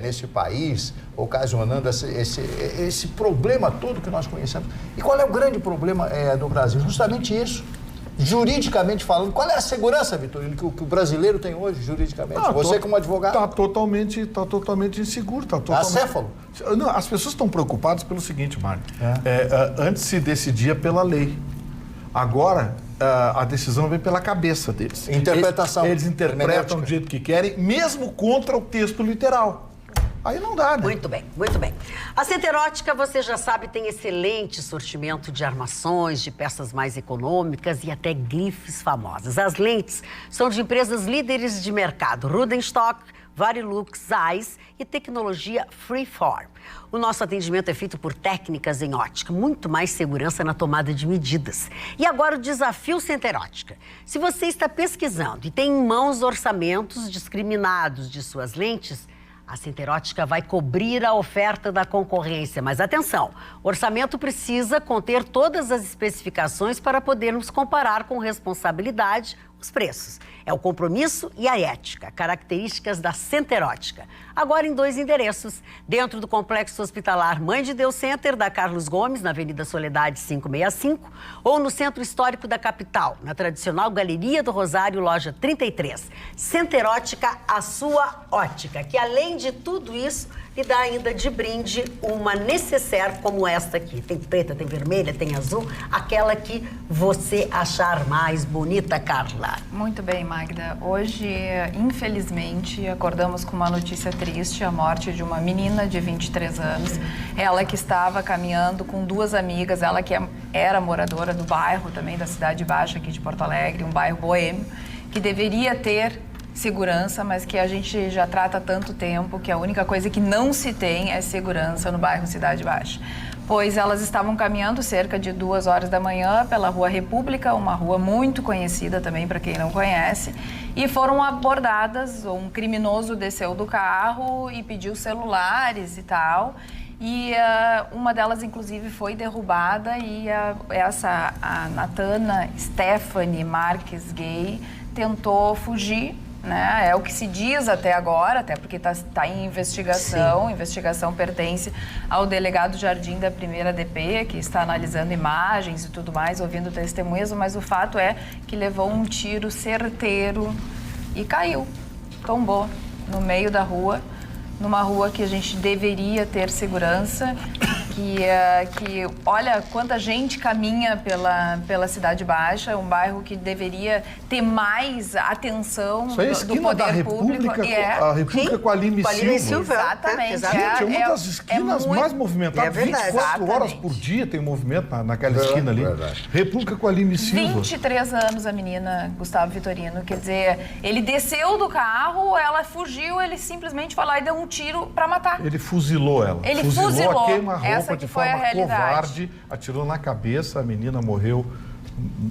nesse país, ocasionando esse problema todo que nós conhecemos. E qual é o grande problema do Brasil? Justamente isso. Juridicamente falando, qual é a segurança, Vitorino, que o brasileiro tem hoje, juridicamente? Você como advogado? Está totalmente inseguro. Acéfalo? Não, as pessoas estão preocupadas pelo seguinte, Mário. Antes se decidia pela lei. Agora, a decisão vem pela cabeça deles. Interpretação. Eles interpretam do jeito que querem, mesmo contra o texto literal. Aí não dá, né? Muito bem, muito bem. A Centerótica, você já sabe, tem excelente sortimento de armações, de peças mais econômicas e até grifes famosas. As lentes são de empresas líderes de mercado, Rudenstock, Varilux, Zeiss e tecnologia Freeform. O nosso atendimento é feito por técnicas em ótica, muito mais segurança na tomada de medidas. E agora o desafio Centerótica. Se você está pesquisando e tem em mãos orçamentos discriminados de suas lentes, a Centerótica vai cobrir a oferta da concorrência. Mas atenção, o orçamento precisa conter todas as especificações para podermos comparar com responsabilidade os preços. É o compromisso e a ética, características da Centerótica. Agora em 2 endereços, dentro do Complexo Hospitalar Mãe de Deus Center, da Carlos Gomes, na Avenida Soledade 565, ou no Centro Histórico da capital, na tradicional Galeria do Rosário, loja 33. Centerótica, a sua ótica, que além de tudo isso, lhe dá ainda de brinde uma necessaire como esta aqui. Tem preta, tem vermelha, tem azul, aquela que você achar mais bonita, Carla. Muito bem, Magda. Hoje, infelizmente, acordamos com uma notícia triste, a morte de uma menina de 23 anos. Ela que estava caminhando com 2 amigas, ela que era moradora do bairro também, da Cidade Baixa aqui de Porto Alegre, um bairro boêmio, que deveria ter segurança, mas que a gente já trata há tanto tempo que a única coisa que não se tem é segurança no bairro Cidade Baixa. Pois elas estavam caminhando cerca de 2 horas da manhã pela Rua República, uma rua muito conhecida também para quem não conhece, e foram abordadas. Um criminoso desceu do carro e pediu celulares e tal, e uma delas inclusive foi derrubada e a Natana Stephanie Marques Gay tentou fugir, né? É o que se diz até agora, até porque está em investigação. Sim. Investigação pertence ao delegado Jardim da 1ª DP, que está analisando imagens e tudo mais, ouvindo testemunhas, mas o fato é que levou um tiro certeiro e caiu, tombou no meio da rua, numa rua que a gente deveria ter segurança, que olha quanta gente caminha pela Cidade Baixa, um bairro que deveria ter mais atenção do poder público. A República com a Lime Silva. Exatamente. É uma das esquinas mais movimentadas. 24 horas por dia tem movimento naquela esquina ali. República com a Lime Silva. 23 anos a menina, Gustavo Vitorino. Quer dizer, ele desceu do carro, ela fugiu, ele simplesmente foi lá e deu um tiro para matar. Ele fuzilou ela. Ele fuzilou. Queima-roupa de forma covarde, atirou na cabeça, a menina morreu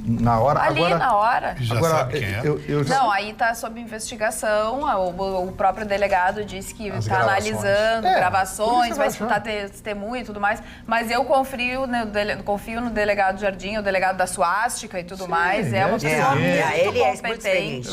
na hora. Ali, agora, na hora. Já sabe quem é? Não, aí está sob investigação. O próprio delegado disse que está analisando gravações, vai escutar testemunha e tudo mais. Mas eu confio no delegado Jardim, o delegado da Suástica e tudo mais. É uma pessoa muito competente.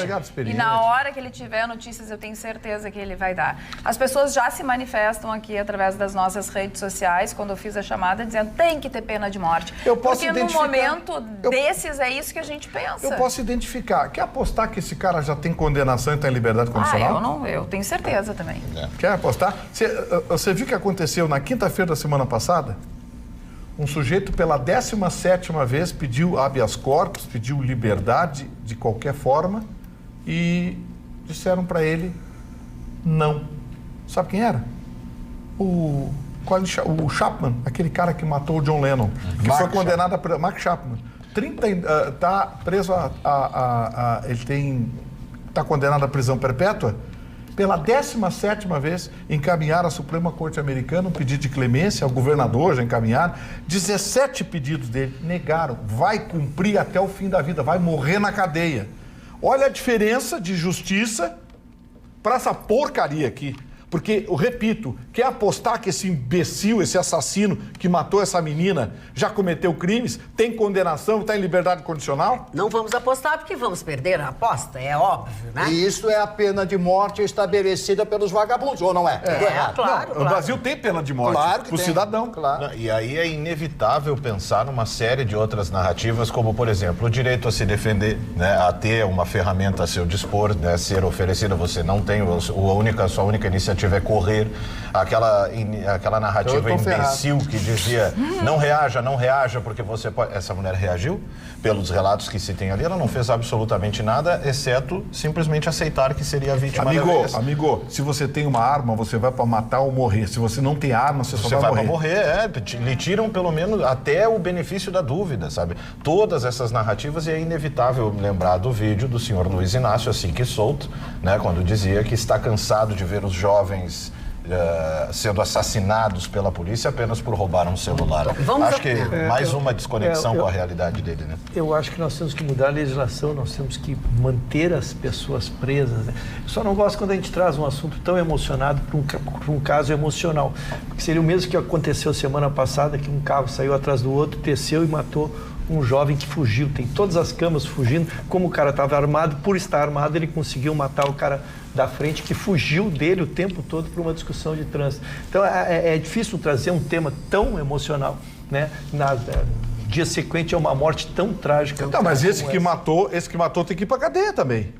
E na hora que ele tiver notícias, eu tenho certeza que ele vai dar. As pessoas já se manifestam aqui através das nossas redes sociais, quando eu fiz a chamada, dizendo tem que ter pena de morte. Porque no momento desses é isso que a gente pensa. Eu posso identificar. Quer apostar que esse cara já tem condenação e está em liberdade condicional? Eu tenho certeza também. Quer apostar? Você viu o que aconteceu na quinta-feira da semana passada? Um sujeito pela 17ª vez pediu habeas corpus, pediu liberdade de qualquer forma e disseram para ele não. Sabe quem era? O Chapman, aquele cara que matou o John Lennon, que foi condenado a Mark Chapman. Está preso ele está condenado à prisão perpétua pela 17ª vez, encaminharam à Suprema Corte Americana um pedido de clemência, ao governador já encaminharam, 17 pedidos dele, negaram, vai cumprir até o fim da vida, vai morrer na cadeia. Olha a diferença de justiça para essa porcaria aqui. Porque, eu repito, quer apostar que esse imbecil, esse assassino que matou essa menina já cometeu crimes, tem condenação, está em liberdade condicional? Não vamos apostar porque vamos perder a aposta, é óbvio, né? E isso é a pena de morte estabelecida pelos vagabundos, ou não é? Claro. O Brasil tem pena de morte para o cidadão. Claro. E aí é inevitável pensar numa série de outras narrativas, como, por exemplo, o direito a se defender, né, a ter uma ferramenta a seu dispor, né, ser oferecida, você não tem, sua única iniciativa é correr, aquela narrativa imbecil que dizia não reaja porque você pode... Essa mulher reagiu, pelos relatos que se tem ali, ela não fez absolutamente nada, exceto simplesmente aceitar que seria a vítima da vez. Amigo, se você tem uma arma, você vai para matar ou morrer. Se você não tem arma, você só vai morrer. Lhe tiram pelo menos até o benefício da dúvida, sabe? Todas essas narrativas, e é inevitável lembrar do vídeo do senhor Luiz Inácio, assim que solto, né, quando dizia que está cansado de ver os jovens sendo assassinados pela polícia apenas por roubar um celular. Acho que mais uma desconexão com a realidade dele, né? Eu acho que nós temos que mudar a legislação, nós temos que manter as pessoas presas, né? Eu só não gosto quando a gente traz um assunto tão emocionado para um caso emocional, porque seria o mesmo que aconteceu semana passada, que um carro saiu atrás do outro, desceu e matou um jovem que fugiu. Tem todas as câmeras fugindo. Como o cara estava armado, por estar armado, ele conseguiu matar o cara da frente, que fugiu dele o tempo todo por uma discussão de trânsito. Então, é difícil trazer um tema tão emocional, né? Dia sequente é uma morte tão trágica. Não, mas esse que matou tem que ir pra cadeia também.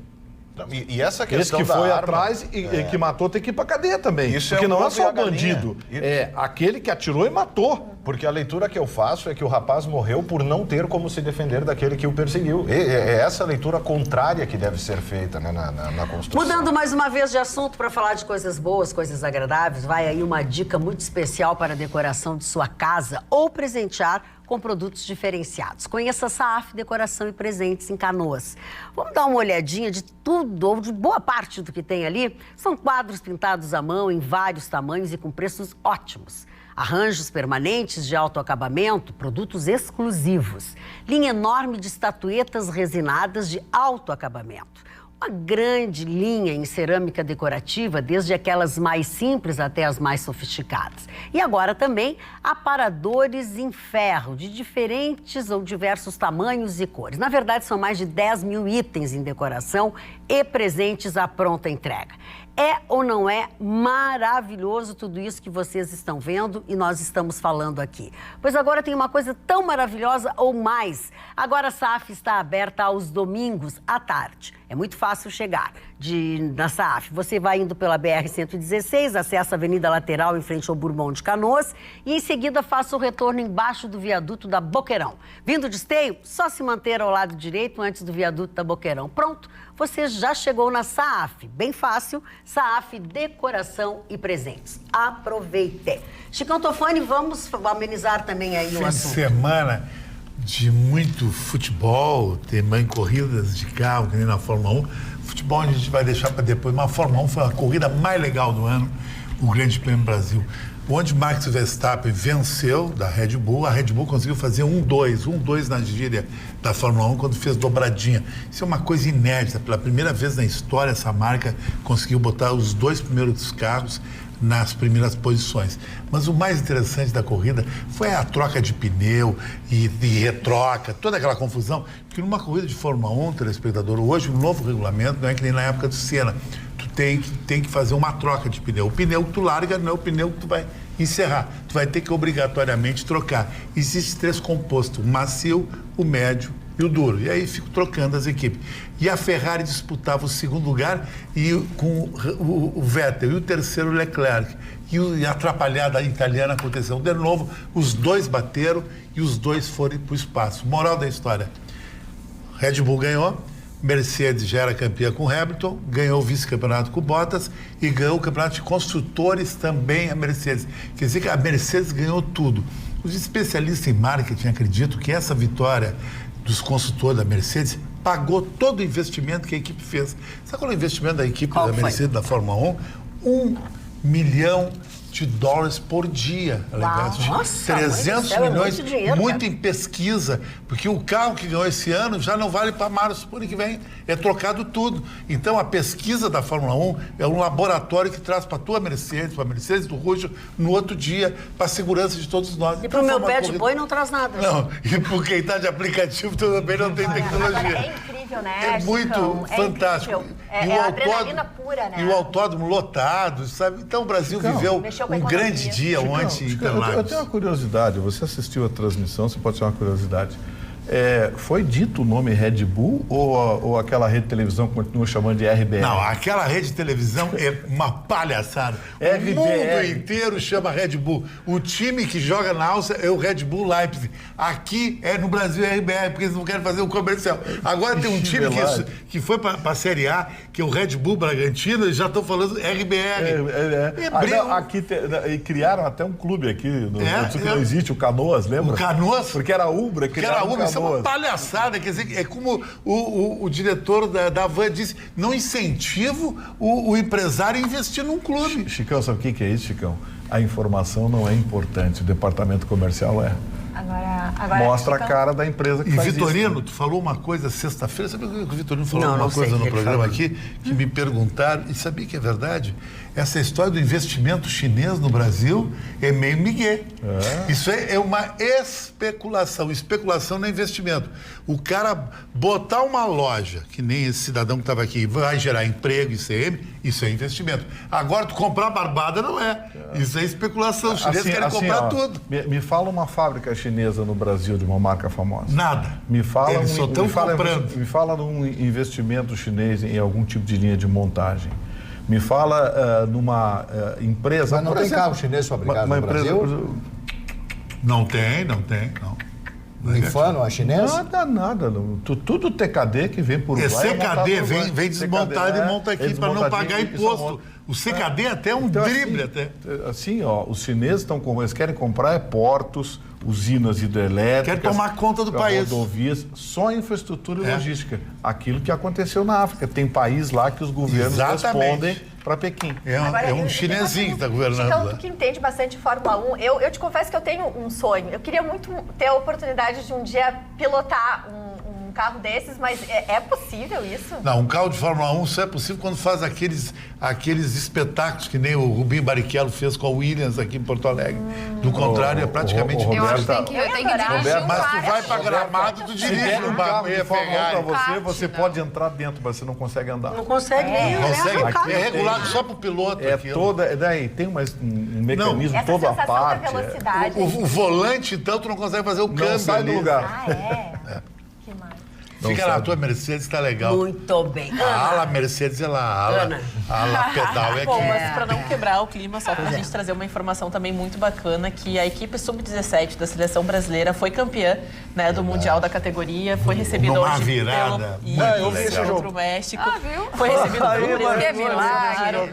E essa questão esse que foi atrás e que matou tem que ir pra cadeia também. Isso porque não é só o galinha. bandido, é aquele que atirou e matou. Porque a leitura que eu faço é que o rapaz morreu por não ter como se defender daquele que o perseguiu. É essa leitura contrária que deve ser feita, né, na construção. Mudando mais uma vez de assunto para falar de coisas boas, coisas agradáveis, vai aí uma dica muito especial para a decoração de sua casa ou presentear com produtos diferenciados. Conheça a Saaf Decoração e Presentes em Canoas. Vamos dar uma olhadinha de tudo, ou de boa parte do que tem ali. São quadros pintados à mão em vários tamanhos e com preços ótimos. Arranjos permanentes de alto acabamento, produtos exclusivos. Linha enorme de estatuetas resinadas de alto acabamento. Uma grande linha em cerâmica decorativa, desde aquelas mais simples até as mais sofisticadas. E agora também aparadores em ferro, de diferentes ou diversos tamanhos e cores. Na verdade, são mais de 10 mil itens em decoração e presentes à pronta entrega. É ou não é maravilhoso tudo isso que vocês estão vendo e nós estamos falando aqui? Pois agora tem uma coisa tão maravilhosa ou mais. Agora a Saaf está aberta aos domingos à tarde. É muito fácil chegar na Saaf. Você vai indo pela BR-116, acessa a Avenida Lateral em frente ao Bourbon de Canoas e em seguida faça o retorno embaixo do viaduto da Boqueirão. Vindo de Esteio, só se manter ao lado direito antes do viaduto da Boqueirão. Pronto, você já chegou na Saaf. Bem fácil, Saaf Decoração e Presentes. Aproveite. Chicão Tofani, vamos amenizar também aí o assunto. Fim de semana de muito futebol, também corridas de carro, que nem na Fórmula 1. Futebol a gente vai deixar para depois, mas a Fórmula 1 foi a corrida mais legal do ano, o Grande Prêmio Brasil. Onde Max Verstappen venceu da Red Bull, a Red Bull conseguiu fazer 1-2 na gíria da Fórmula 1 quando fez dobradinha. Isso é uma coisa inédita, pela primeira vez na história essa marca conseguiu botar os dois primeiros carros nas primeiras posições. Mas o mais interessante da corrida foi a troca de pneu e retroca, toda aquela confusão, porque numa corrida de Fórmula 1, telespectador, hoje o novo regulamento não é que nem na época do Senna. Tu tem que fazer uma troca de pneu. O pneu que tu larga não é o pneu que tu vai encerrar. Tu vai ter que obrigatoriamente trocar. Existem 3 compostos, o macio, o médio e o duro. E aí fico trocando as equipes. E a Ferrari disputava o segundo lugar com o Vettel e o terceiro Leclerc. E a atrapalhada italiana aconteceu de novo. Os dois bateram e os dois foram para o espaço. Moral da história. Red Bull ganhou. Mercedes já era campeã com Hamilton, ganhou o vice-campeonato com Bottas e ganhou o campeonato de construtores também a Mercedes. Quer dizer que a Mercedes ganhou tudo. Os especialistas em marketing acreditam que essa vitória dos construtores da Mercedes pagou todo o investimento que a equipe fez. Sabe qual é o investimento da equipe da Mercedes da Fórmula 1? $1 milhão por dia. Ela investe. Nossa, 300 milhões, milhões, dinheiro, muito em pesquisa, porque o carro que ganhou esse ano já não vale para março, por ano que vem, é trocado tudo. Então a pesquisa da Fórmula 1 é um laboratório que traz para a tua Mercedes, para a Mercedes do Ruggio, no outro dia, para a segurança de todos nós. E para o meu pé de boi não traz nada. Não, e por quem está de aplicativo também não tem tecnologia. É incrível, né? É muito fantástico. É adrenalina pura, né? E o autódromo lotado, sabe? Então o Brasil viveu um grande dia ontem em Interlagos. Eu tenho uma curiosidade, você assistiu a transmissão, você pode ter uma curiosidade. Foi dito o nome Red Bull ou aquela rede de televisão continua chamando de RBR? Não, aquela rede de televisão é uma palhaçada. O mundo inteiro chama Red Bull. O time que joga na Áustria é o Red Bull Leipzig. Aqui no Brasil é RBR, porque eles não querem fazer um comercial. Agora tem um time que foi para a Série A, que é o Red Bull Bragantino, e já estão falando RBR. Aqui criaram até um clube aqui, que não existe, o Canoas, lembra? O Canoas? Porque era Ubra, Isso é uma palhaçada, quer dizer, é como o diretor da Van disse, não incentivo o empresário a investir num clube. Chicão, sabe o que é isso, Chicão? A informação não é importante, o departamento comercial é. Agora mostra a cara da empresa que faz Vitorino, isso. Tu falou uma coisa sexta-feira, sabe o que o Vitorino falou uma coisa no programa aqui, que me perguntaram, e sabia que é verdade? Essa história do investimento chinês no Brasil é meio migué. Isso é uma especulação. Especulação não é investimento. O cara botar uma loja, que nem esse cidadão que estava aqui, vai gerar emprego, ICM, isso é investimento. Agora, tu comprar barbada não é. Isso é especulação. Os chineses querem comprar tudo. Me fala uma fábrica chinesa no Brasil de uma marca famosa. Nada. Me fala Eles só estão comprando. Me fala de um investimento chinês em algum tipo de linha de montagem. Me fala numa empresa... Mas não tem carro chinês fabricado no Brasil? Não tem. Infano a chinesa? Nada. Tudo TKD que vem por lá. CKD vem desmontado e monta aqui para não pagar imposto. O CKD até é um drible. Assim, os chineses eles querem comprar portos, usinas hidrelétricas. Quer tomar conta do país. Rodovias, só infraestrutura e logística. Aquilo que aconteceu na África. Tem país lá que os governos respondem para Pequim. É um chinesinho que está governando então, lá. Tu que entende bastante de Fórmula 1, eu te confesso que eu tenho um sonho. Eu queria muito ter a oportunidade de um dia pilotar um carro desses, mas é possível isso? Não, um carro de Fórmula 1 só é possível quando faz aqueles espetáculos que nem o Rubinho Barrichello fez com a Williams aqui em Porto Alegre. Do contrário, é praticamente eu acho que tem que dirigir mas tu vai para Gramado, tu dirige um carro de Fórmula 1 você pode entrar dentro, mas você não consegue andar. Não consegue nem É regulado só para o piloto. Daí tem um mecanismo todo à parte. O volante, então, tu não consegue fazer o câmbio sai do lugar. Que mais? Fica na tua Mercedes, tá legal. Muito bem. A ala Mercedes é lá, a ala pedal é aqui. Bom, mas para não quebrar o clima, só para a gente trazer uma informação também muito bacana, que a equipe Sub-17 da Seleção Brasileira foi campeã do Mundial da categoria, foi recebida hoje virada, contra o México. Foi recebido pelo presidente Bolsonaro.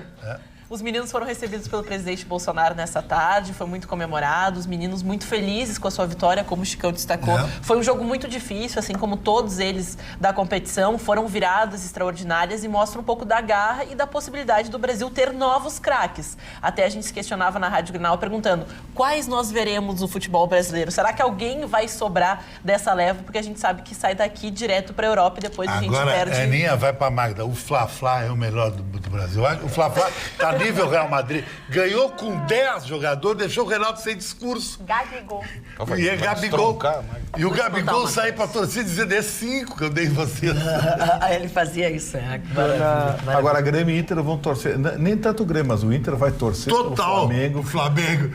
Os meninos foram recebidos pelo presidente Bolsonaro nessa tarde, foi muito comemorado, os meninos muito felizes com a sua vitória, como o Chicão destacou. Foi um jogo muito difícil, assim como todos eles da competição, foram viradas extraordinárias e mostram um pouco da garra e da possibilidade do Brasil ter novos craques. Até a gente se questionava na Rádio Grenal perguntando quais nós veremos no futebol brasileiro. Será que alguém vai sobrar dessa leva? Porque a gente sabe que sai daqui direto para a Europa e depois a gente perde... Agora, a Aninha vai para Magda. O Fla-Fla é o melhor do Brasil. O Fla-Fla tá nível Real Madrid. Ganhou com 10 jogadores, deixou o Renato sem discurso. Gabigol. E é Gabigol. E o Gabigol sair pra torcida dizendo, é 5 que eu dei em vocês. Ele fazia isso. Agora, Grêmio e Inter vão torcer. Nem tanto o Grêmio, mas o Inter vai torcer pelo Flamengo.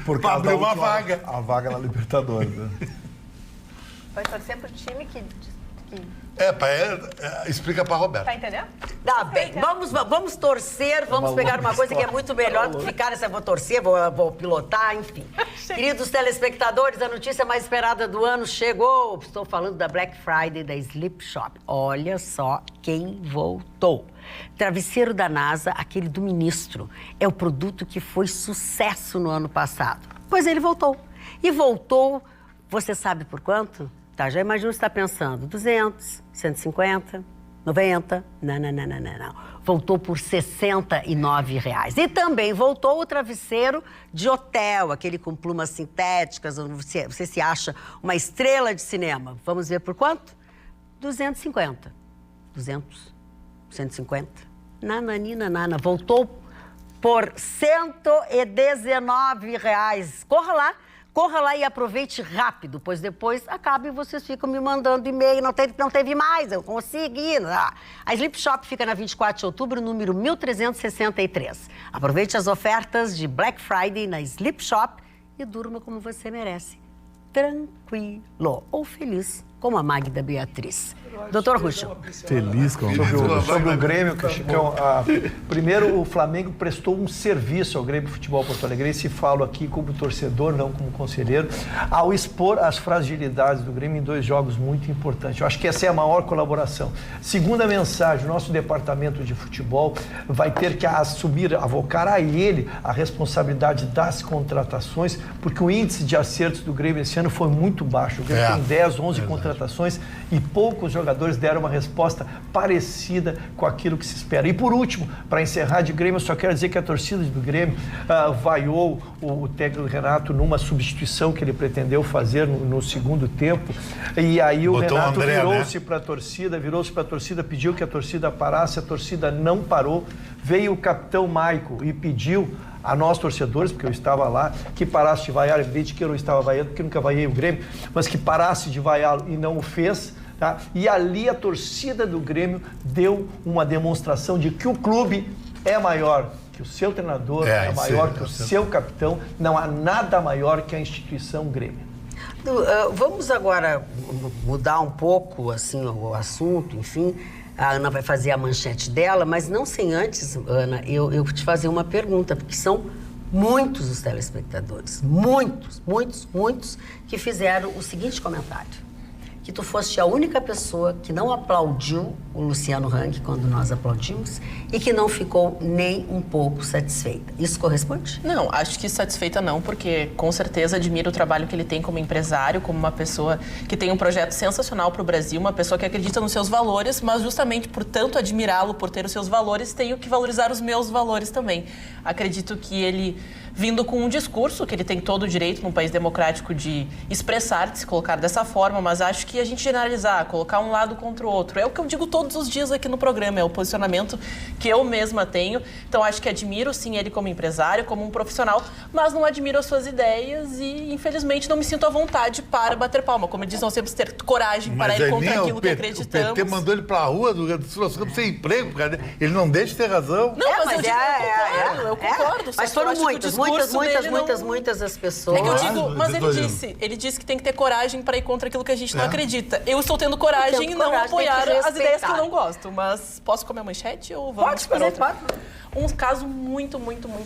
Por causa abrir uma vaga. A vaga na Libertadores. Vai torcer pro time que... explica pra Roberto. Tá entendendo? Tá bem, vamos torcer, vamos pegar uma coisa que é muito melhor do que ficar essa, vou torcer, vou pilotar, enfim. Queridos telespectadores, a notícia mais esperada do ano chegou. Estou falando da Black Friday da Sleep Shop. Olha só quem voltou. Travesseiro da NASA, aquele do ministro, é o produto que foi sucesso no ano passado. Pois ele voltou. E voltou, você sabe por quanto? Tá, já imagino que você está pensando 200, 150, 90, não. Voltou por R$ 69. E também voltou o travesseiro de hotel, aquele com plumas sintéticas, onde você se acha uma estrela de cinema. Vamos ver por quanto? 250. 200, 150. Nana. Voltou por R$ 119. Corra lá e aproveite rápido, pois depois acaba e vocês ficam me mandando e-mail, não teve mais, eu consegui. A Sleep Shop fica na 24 de outubro, número 1363. Aproveite as ofertas de Black Friday na Sleep Shop e durma como você merece. Tranquilo ou feliz, como a Magda Beatriz. Doutor Ruschel. Feliz com sobre o Grêmio, Chicão. Primeiro, o Flamengo prestou um serviço ao Grêmio Futebol Porto Alegrense, e falo aqui como torcedor, não como conselheiro, ao expor as fragilidades do Grêmio em 2 jogos muito importantes. Eu acho que essa é a maior colaboração. Segunda mensagem, o nosso departamento de futebol vai ter que avocar a ele a responsabilidade das contratações, porque o índice de acertos do Grêmio esse ano foi muito baixo. O Grêmio tem 10, 11 contratações e poucos jogadores deram uma resposta parecida com aquilo que se espera. E por último, para encerrar de Grêmio, eu só quero dizer que a torcida do Grêmio vaiou o técnico Renato numa substituição que ele pretendeu fazer no segundo tempo. E aí o Renato virou-se para a torcida, pediu que a torcida parasse, a torcida não parou. Veio o capitão Maico e pediu a nós torcedores, porque eu estava lá, que parasse de vaiar. Evidente que eu não estava vaiando, porque nunca vaiei o Grêmio, mas que parasse de vaiá-lo e não o fez. Tá? E ali a torcida do Grêmio deu uma demonstração de que o clube é maior que o seu treinador, é maior que o seu capitão. Não há nada maior que a instituição Grêmio. Vamos agora mudar um pouco assim, o assunto, enfim. A Ana vai fazer a manchete dela, mas não sem antes, Ana, eu te fazer uma pergunta, porque são muitos os telespectadores, muitos, que fizeram o seguinte comentário. Que tu foste a única pessoa que não aplaudiu o Luciano Hang quando nós aplaudimos e que não ficou nem um pouco satisfeita. Isso corresponde? Não, acho que satisfeita não, porque com certeza admiro o trabalho que ele tem como empresário, como uma pessoa que tem um projeto sensacional para o Brasil, uma pessoa que acredita nos seus valores, mas justamente por tanto admirá-lo, por ter os seus valores, tenho que valorizar os meus valores também. Acredito que ele, vindo com um discurso, que ele tem todo o direito num país democrático de expressar, de se colocar dessa forma, mas acho que a gente generalizar, colocar um lado contra o outro, é o que eu digo todos os dias aqui no programa, é o posicionamento que eu mesma tenho. Então acho que admiro sim ele como empresário, como um profissional, mas não admiro as suas ideias e infelizmente não me sinto à vontade para bater palma. Como ele diz, nós temos que ter coragem para ir contra aquilo que acreditamos. O PT mandou ele para a rua do Rio Grande do Sul, sem emprego, cara. Ele não deixa de ter razão. Não, mas eu concordo. Mas foram muitas as pessoas. É que eu digo, mas ele disse que tem que ter coragem para ir contra aquilo que a gente não acredita. Eu estou tendo coragem em não apoiar as ideias que eu não gosto, mas posso comer a manchete ou vamos para outra? Um caso muito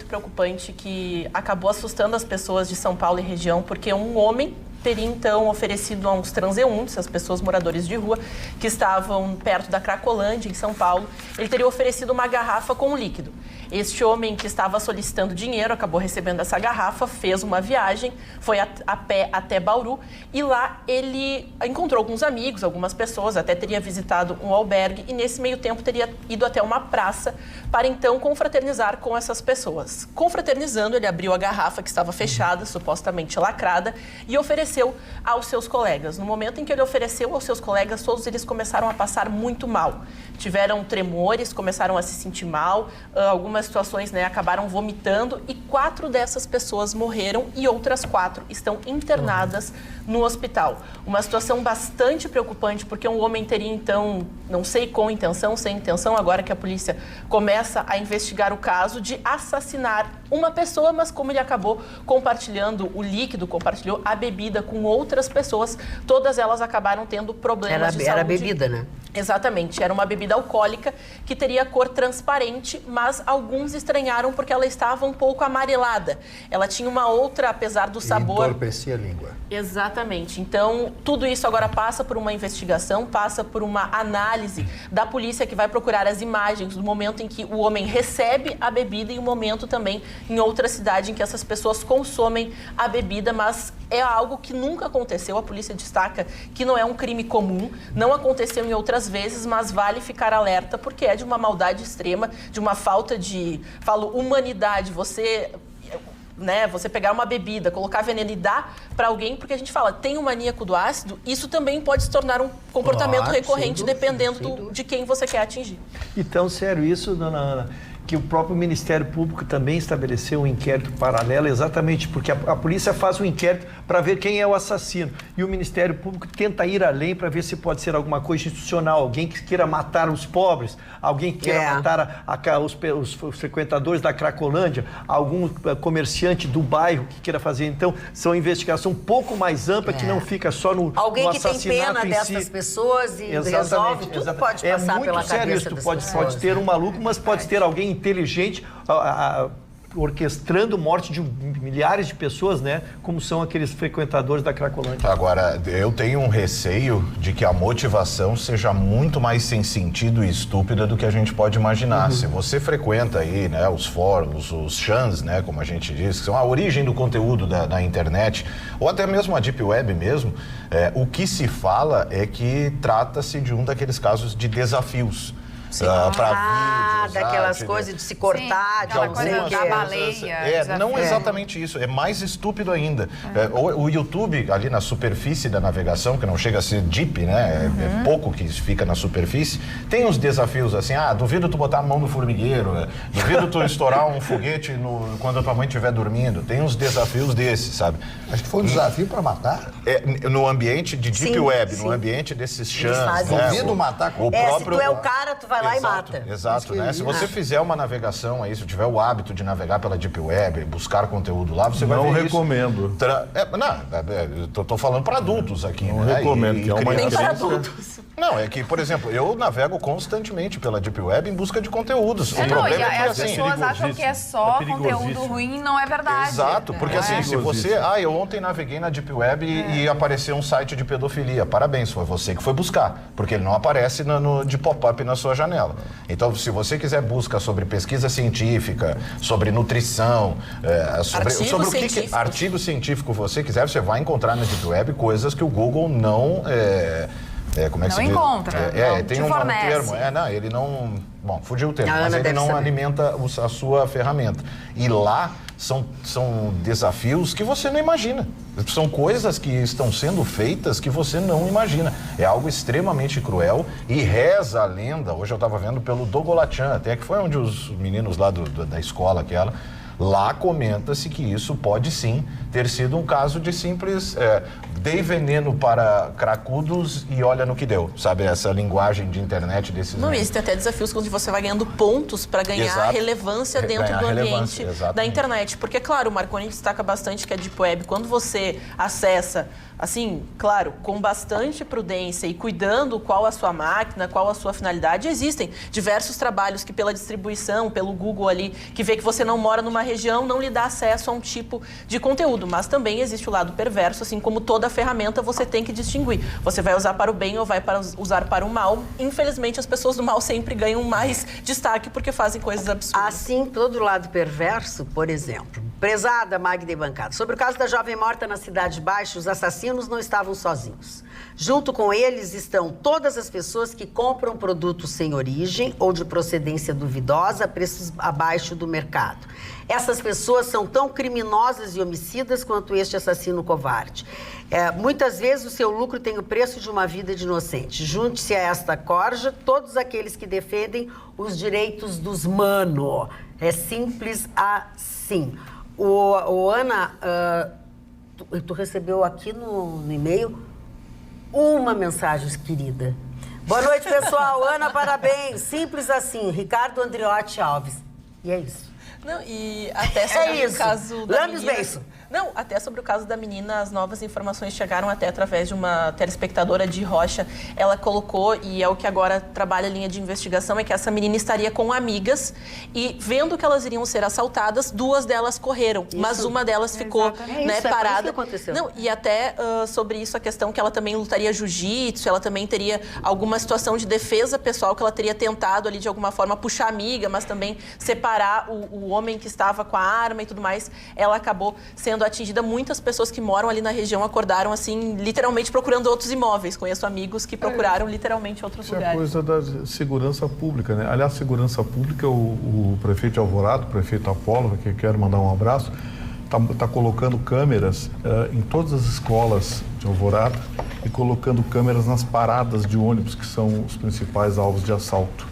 preocupante que acabou assustando as pessoas de São Paulo e região, porque um homem teria então oferecido a uns transeuntes, as pessoas moradores de rua que estavam perto da Cracolândia, em São Paulo, ele teria oferecido uma garrafa com um líquido. Este homem que estava solicitando dinheiro acabou recebendo essa garrafa, fez uma viagem, foi a pé até Bauru e lá ele encontrou alguns amigos, algumas pessoas, até teria visitado um albergue e nesse meio tempo teria ido até uma praça para então confraternizar com essas pessoas. Confraternizando, ele abriu a garrafa que estava fechada, supostamente lacrada, e ofereceu aos seus colegas. No momento em que ele ofereceu aos seus colegas, todos eles começaram a passar muito mal. Tiveram tremores, começaram a se sentir mal, algumas situações acabaram vomitando e 4 dessas pessoas morreram e outras 4 estão internadas no hospital. Uma situação bastante preocupante, porque um homem teria então, não sei com intenção, sem intenção, agora que a polícia começa a investigar o caso, de assassinar uma pessoa, mas como ele acabou compartilhando o líquido, compartilhou a bebida com outras pessoas, todas elas acabaram tendo problemas de saúde. Era bebida, né? Exatamente, era uma bebida alcoólica que teria cor transparente, mas alguns estranharam porque ela estava um pouco amarelada. Ela tinha uma outra, apesar do sabor... entorpecia a língua. Exatamente. Então, tudo isso agora passa por uma investigação, passa por uma análise da polícia que vai procurar as imagens do momento em que o homem recebe a bebida e o momento também em outra cidade em que essas pessoas consomem a bebida, mas é algo que nunca aconteceu. A polícia destaca que não é um crime comum, não aconteceu em outras vezes, mas vale ficar alerta porque é de uma maldade extrema, de uma falta de, humanidade. Você pegar uma bebida, colocar veneno e dar para alguém, porque a gente fala, tem um maníaco do ácido, isso também pode se tornar um comportamento recorrente, dependendo de quem você quer atingir. Então, sério, isso, dona Ana, que o próprio Ministério Público também estabeleceu um inquérito paralelo, exatamente porque a polícia faz um inquérito para ver quem é o assassino. E o Ministério Público tenta ir além para ver se pode ser alguma coisa institucional, alguém que queira matar os pobres, alguém que queira matar os frequentadores da Cracolândia, algum comerciante do bairro que queira fazer. Então, são investigação um pouco mais ampla, que não fica só no alguém que assassinato tem pena dessas pessoas e resolve, tudo pode passar pela cabeça das pessoas. Pode ter um maluco, mas pode ter alguém inteligente orquestrando morte de milhares de pessoas, né? Como são aqueles frequentadores da Cracolândia. Agora, eu tenho um receio de que a motivação seja muito mais sem sentido e estúpida do que a gente pode imaginar. Se você frequenta aí, né, os fóruns, os chans, né, como a gente diz, que são a origem do conteúdo da internet, ou até mesmo a Deep Web mesmo, o que se fala é que trata-se de um daqueles casos de desafios. Para vídeos, daquelas coisas de se cortar, de alguma coisa da baleia. Não exatamente isso, é mais estúpido ainda. O YouTube, ali na superfície da navegação, que não chega a ser deep, né? É pouco que fica na superfície, tem uns desafios assim, duvido tu botar a mão no formigueiro, duvido tu estourar um foguete quando a tua mãe estiver dormindo. Tem uns desafios desses, sabe? Acho que foi um desafio para matar. No ambiente de Deep Web, no ambiente desses chans. Duvido matar com o próprio... Se tu é o cara, tu vai lá e mata. Exato, né? Se você fizer uma navegação aí, se tiver o hábito de navegar pela Deep Web, buscar conteúdo lá, você vai ver isso. Não recomendo. Tô falando para adultos aqui, não recomendo, que é uma nem para adultos. Não, é que, por exemplo, eu navego constantemente pela Deep Web em busca de conteúdos. O problema é que, as pessoas acham que é só conteúdo ruim, não é verdade. Exato, porque assim, se você... eu ontem naveguei na Deep Web e apareceu um site de pedofilia. Parabéns, foi você que foi buscar, porque ele não aparece de pop-up na sua janela. Então, se você quiser busca sobre pesquisa científica, sobre nutrição, sobre o que artigo científico você quiser, você vai encontrar na Deep Web coisas que o Google não... como é que não encontra, tem um termo. Ele não... Bom, fugiu o termo, mas ele não alimenta a sua ferramenta. E lá são desafios que você não imagina. São coisas que estão sendo feitas que você não imagina. É algo extremamente cruel e reza a lenda. Hoje eu estava vendo pelo Dogolachan, até que foi onde os meninos lá da escola aquela... Lá comenta-se que isso pode sim ter sido um caso de simples dei veneno para cracudos e olha no que deu, sabe? Essa linguagem de internet desses... Não, existem até desafios quando você vai ganhando pontos para ganhar relevância dentro do ambiente da internet. Porque, claro, o Marconi destaca bastante que a Deep Web, quando você acessa, assim, claro, com bastante prudência e cuidando qual a sua máquina, qual a sua finalidade, existem diversos trabalhos que pela distribuição, pelo Google ali, que vê que você não mora numa região, não lhe dá acesso a um tipo de conteúdo. Mas também existe o lado perverso, assim como toda ferramenta você tem que distinguir. Você vai usar para o bem ou vai usar para o mal. Infelizmente, as pessoas do mal sempre ganham mais destaque porque fazem coisas absurdas. Assim, todo lado perverso, por exemplo, prezada Magda e bancada, sobre o caso da jovem morta na Cidade Baixa, os assassinos não estavam sozinhos. Junto com eles estão todas as pessoas que compram produtos sem origem ou de procedência duvidosa a preços abaixo do mercado. Essas pessoas são tão criminosas e homicidas quanto este assassino covarde. Muitas vezes o seu lucro tem o preço de uma vida de inocente. Junte-se a esta corja todos aqueles que defendem os direitos dos mano. É simples assim. Ana, tu recebeu aqui no e-mail uma mensagem querida. Boa noite, pessoal. Ana, parabéns. Simples assim. Ricardo Andriotti Alves. E é isso. Não, e até sobre o caso da menina... Não, até sobre o caso da menina, as novas informações chegaram até através de uma telespectadora de Rocha. Ela colocou, e é o que agora trabalha a linha de investigação, é que essa menina estaria com amigas e, vendo que elas iriam ser assaltadas, 2 delas correram, mas uma delas ficou parada. Que aconteceu. Não, e até sobre isso, a questão que ela também lutaria jiu-jitsu, ela também teria alguma situação de defesa pessoal que ela teria tentado ali de alguma forma puxar a amiga, mas também separar o homem que estava com a arma e tudo mais. Ela acabou sendo atingida. Muitas pessoas que moram ali na região acordaram assim, literalmente procurando outros imóveis. Conheço amigos que procuraram literalmente outros lugares. Isso é coisa da segurança pública, né? Aliás, segurança pública, o prefeito de Alvorada, o prefeito Apolo, que quero mandar um abraço, está colocando câmeras em todas as escolas de Alvorada e colocando câmeras nas paradas de ônibus, que são os principais alvos de assalto.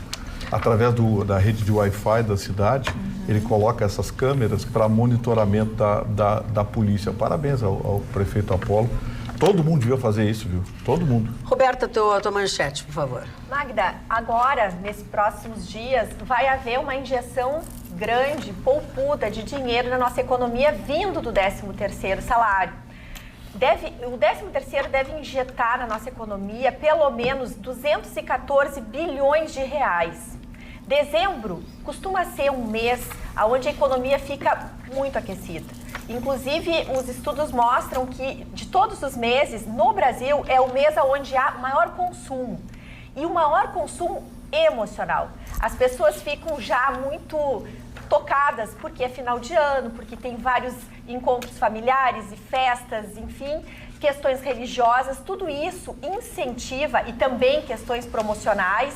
Através da rede de Wi-Fi da cidade, ele coloca essas câmeras para monitoramento da polícia. Parabéns ao prefeito Apolo. Todo mundo devia fazer isso, viu? Todo mundo. Roberta, tua manchete, por favor. Magda, agora, nesses próximos dias, vai haver uma injeção grande, poupuda de dinheiro na nossa economia vindo do 13º salário. O 13º deve injetar na nossa economia pelo menos 214 bilhões de reais. Dezembro costuma ser um mês onde a economia fica muito aquecida. Inclusive, os estudos mostram que, de todos os meses, no Brasil, é o mês onde há maior consumo. E o maior consumo emocional. As pessoas ficam já muito tocadas, porque é final de ano, porque tem vários encontros familiares e festas, enfim, questões religiosas, tudo isso incentiva, e também questões promocionais,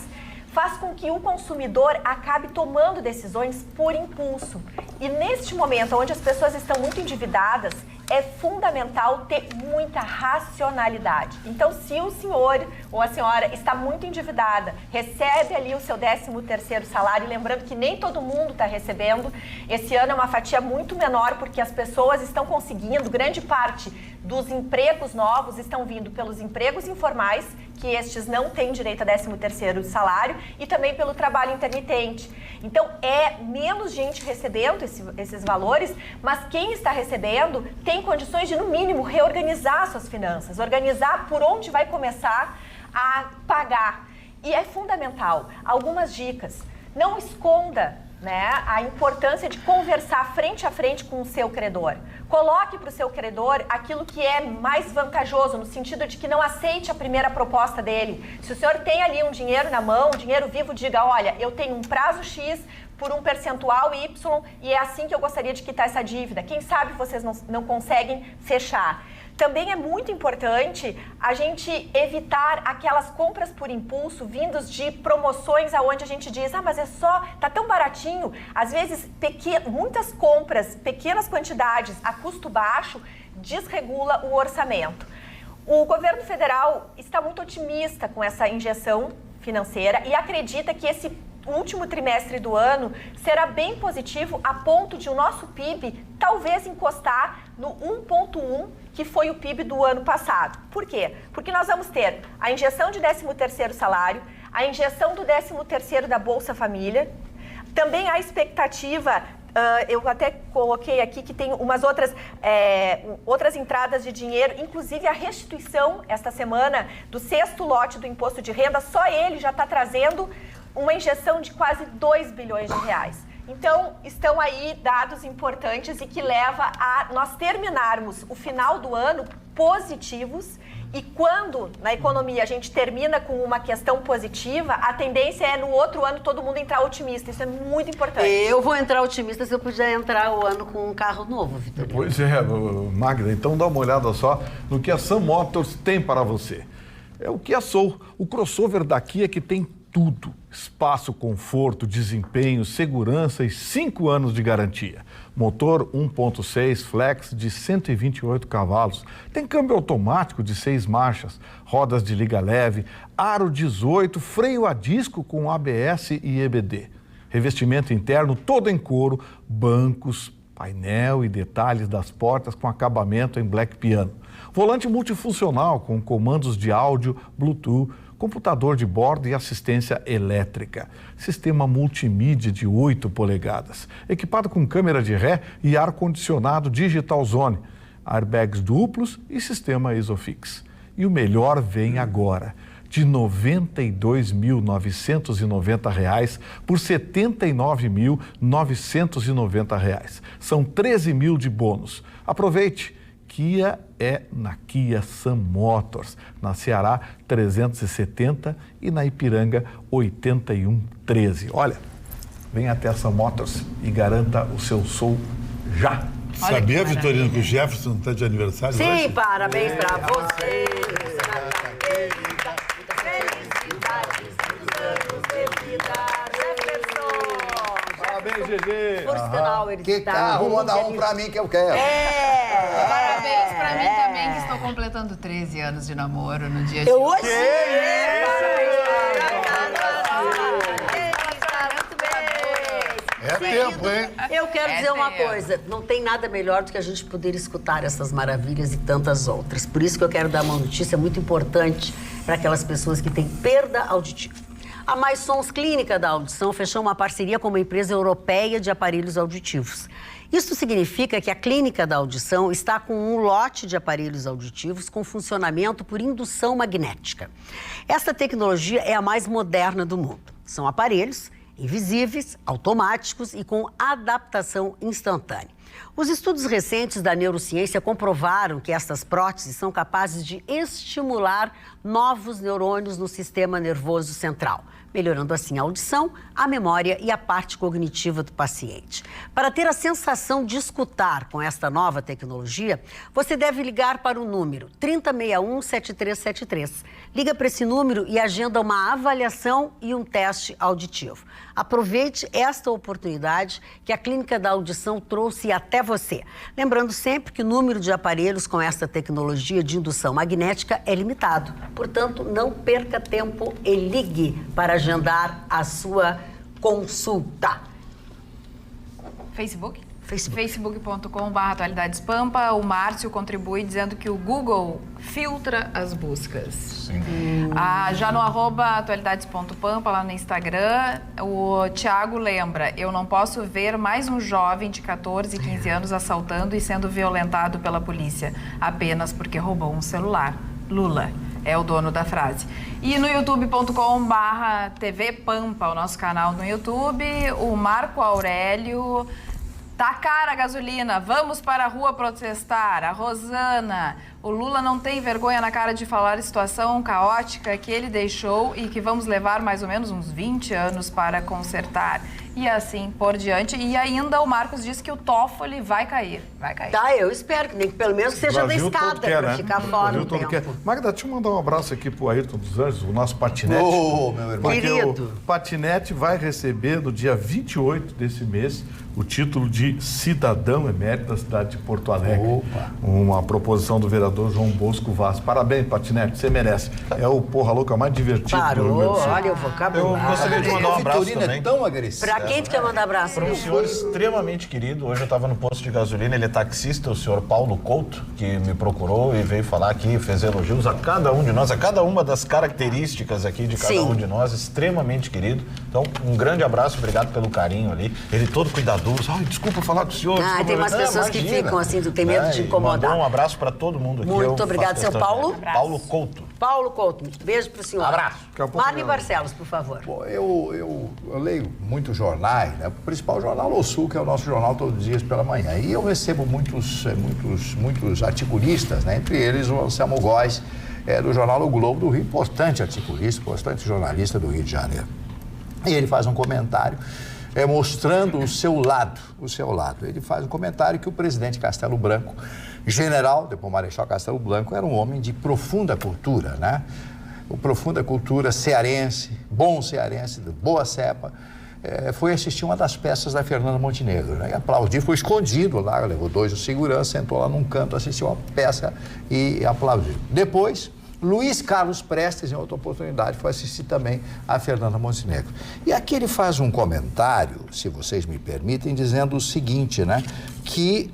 faz com que o consumidor acabe tomando decisões por impulso. E neste momento, onde as pessoas estão muito endividadas, é fundamental ter muita racionalidade. Então, se o senhor ou a senhora está muito endividada, recebe ali o seu 13º salário, lembrando que nem todo mundo está recebendo, esse ano é uma fatia muito menor, porque as pessoas estão conseguindo, grande parte dos empregos novos estão vindo pelos empregos informais, que estes não têm direito a 13º salário, e também pelo trabalho intermitente. Então, é menos gente recebendo esses valores, mas quem está recebendo tem condições de, no mínimo, reorganizar suas finanças, organizar por onde vai começar a pagar. E é fundamental. Algumas dicas. Não esconda, né, a importância de conversar frente a frente com o seu credor. Coloque para o seu credor aquilo que é mais vantajoso, no sentido de que não aceite a primeira proposta dele. Se o senhor tem ali um dinheiro na mão, um dinheiro vivo, diga, olha, eu tenho um prazo X por um percentual Y e é assim que eu gostaria de quitar essa dívida. Quem sabe vocês não conseguem fechar. Também é muito importante a gente evitar aquelas compras por impulso vindos de promoções aonde a gente diz, mas é só, tá tão baratinho. Às vezes, muitas compras, pequenas quantidades a custo baixo, desregula o orçamento. O governo federal está muito otimista com essa injeção financeira e acredita que esse último trimestre do ano será bem positivo a ponto de o nosso PIB talvez encostar no 1,1, que foi o PIB do ano passado. Por quê? Porque nós vamos ter a injeção de 13º salário, a injeção do 13º da Bolsa Família, também a expectativa, eu até coloquei aqui que tem umas outras entradas de dinheiro, inclusive a restituição esta semana do 6º lote do imposto de renda, só ele já está trazendo uma injeção de quase 2 bilhões de reais. Então, estão aí dados importantes e que leva a nós terminarmos o final do ano positivos, e quando na economia a gente termina com uma questão positiva, a tendência é no outro ano todo mundo entrar otimista. Isso é muito importante. Eu vou entrar otimista se eu puder entrar o ano com um carro novo, Vitor. Pois é, Magda, então dá uma olhada só no que a Sam Motors tem para você. É o Kia Soul, o crossover da Kia que tem tudo. Espaço, conforto, desempenho, segurança e 5 anos de garantia. Motor 1.6 flex de 128 cavalos. Tem câmbio automático de 6 marchas, rodas de liga leve, aro 18, freio a disco com ABS e EBD. Revestimento interno todo em couro, bancos, painel e detalhes das portas com acabamento em black piano. Volante multifuncional com comandos de áudio, Bluetooth, computador de bordo e assistência elétrica. Sistema multimídia de 8 polegadas, equipado com câmera de ré e ar-condicionado Digital Zone, airbags duplos e sistema Isofix. E o melhor vem agora, de R$ 92.990 por R$ 79.990. São 13 mil de bônus. Aproveite! Kia é na Kia Sun Motors, na Ceará 370 e na Ipiranga 8113. Olha, venha até a Sun Motors e garanta o seu Soul já. Olha, sabia, Vitorino, que o Jefferson está de aniversário Sim, hoje? parabéns para você. Parabéns, GG. Por sinal, ele Que carro, manda um pra mim que eu quero. Parabéns pra mim também, que estou completando 13 anos de namoro no dia de hoje. Hoje? É tempo, hein? Eu quero dizer uma coisa, não tem nada melhor do que a gente poder escutar essas maravilhas e tantas outras. Por isso que eu quero dar uma notícia muito importante para aquelas pessoas que têm perda auditiva. A Mais Sons Clínica da Audição fechou uma parceria com uma empresa europeia de aparelhos auditivos. Isso significa que a Clínica da Audição está com um lote de aparelhos auditivos com funcionamento por indução magnética. Essa tecnologia é a mais moderna do mundo. São aparelhos invisíveis, automáticos e com adaptação instantânea. Os estudos recentes da neurociência comprovaram que estas próteses são capazes de estimular novos neurônios no sistema nervoso central, melhorando assim a audição, a memória e a parte cognitiva do paciente. Para ter a sensação de escutar com esta nova tecnologia, você deve ligar para o número 3061-7373. Liga para esse número e agenda uma avaliação e um teste auditivo. Aproveite esta oportunidade que a Clínica da Audição trouxe até você. Lembrando sempre que o número de aparelhos com esta tecnologia de indução magnética é limitado. Portanto, não perca tempo e ligue para agendar a sua consulta. Facebook? facebook.com/atualidadespampa. O Márcio contribui dizendo que o Google filtra as buscas. Sim. Já no @atualidades.pampa, lá no Instagram, o Thiago lembra: eu não posso ver mais um jovem de 14 e 15 anos assaltando e sendo violentado pela polícia, apenas porque roubou um celular. Lula é o dono da frase. E no youtube.com/TV Pampa, o nosso canal no YouTube, o Marco Aurélio... Tá cara a gasolina, vamos para a rua protestar. A Rosana, o Lula não tem vergonha na cara de falar a situação caótica que ele deixou e que vamos levar mais ou menos uns 20 anos para consertar. E assim por diante. E ainda o Marcos disse que o Toffoli vai cair. Vai cair. Tá, eu espero que nem pelo menos seja da escada para ficar fora do tempo. Magda, deixa eu mandar um abraço aqui pro Ayrton dos Anjos, o nosso patinete. Ô, meu irmão. Querido. O patinete vai receber no dia 28 desse mês o título de cidadão emérito da cidade de Porto Alegre. Opa. Uma proposição do vereador João Bosco Vaz. Parabéns, patinete, você merece. É o porra louca mais divertido do Rio Grande do Sul. Olha o vocabulário. Eu gostaria de mandar um abraço Vitorino também. é tão agressivo. Pra quem tu quer mandar abraço? Para um senhor extremamente querido. Hoje eu estava no posto de gasolina, ele é taxista, o senhor Paulo Couto, que me procurou e veio falar aqui, fez elogios a cada um de nós, a cada uma das características aqui de cada um de nós, extremamente querido. Então, um grande abraço, obrigado pelo carinho ali. Ele todo cuidadoso. Ai, desculpa falar com o senhor. Ah, tem umas pessoas que ficam assim, tu tem medo de incomodar. Mandou um abraço para todo mundo aqui. Muito obrigado, seu Paulo. Paulo Couto. Paulo Couto, beijo pro senhor. Abraço. Marli Barcelos, por favor. Bom, eu leio muitos jornais, né? O principal jornal, O Sul, que é o nosso jornal todos os dias pela manhã. E eu recebo muitos articulistas, né? Entre eles o Anselmo Góes, do jornal O Globo do Rio, importante articulista, importante jornalista do Rio de Janeiro. E ele faz um comentário mostrando o seu lado. Ele faz um comentário que o presidente Castelo Branco, general, depois Marechal Castelo Branco, era um homem de profunda cultura, né? Profunda cultura cearense, bom cearense, de boa cepa. Foi assistir uma das peças da Fernanda Montenegro, né? E aplaudir, foi escondido lá, levou 2 de segurança, sentou lá num canto, assistiu a peça e aplaudiu. Depois, Luiz Carlos Prestes, em outra oportunidade, foi assistir também a Fernanda Montenegro. E aqui ele faz um comentário, se vocês me permitem, dizendo o seguinte, né? Que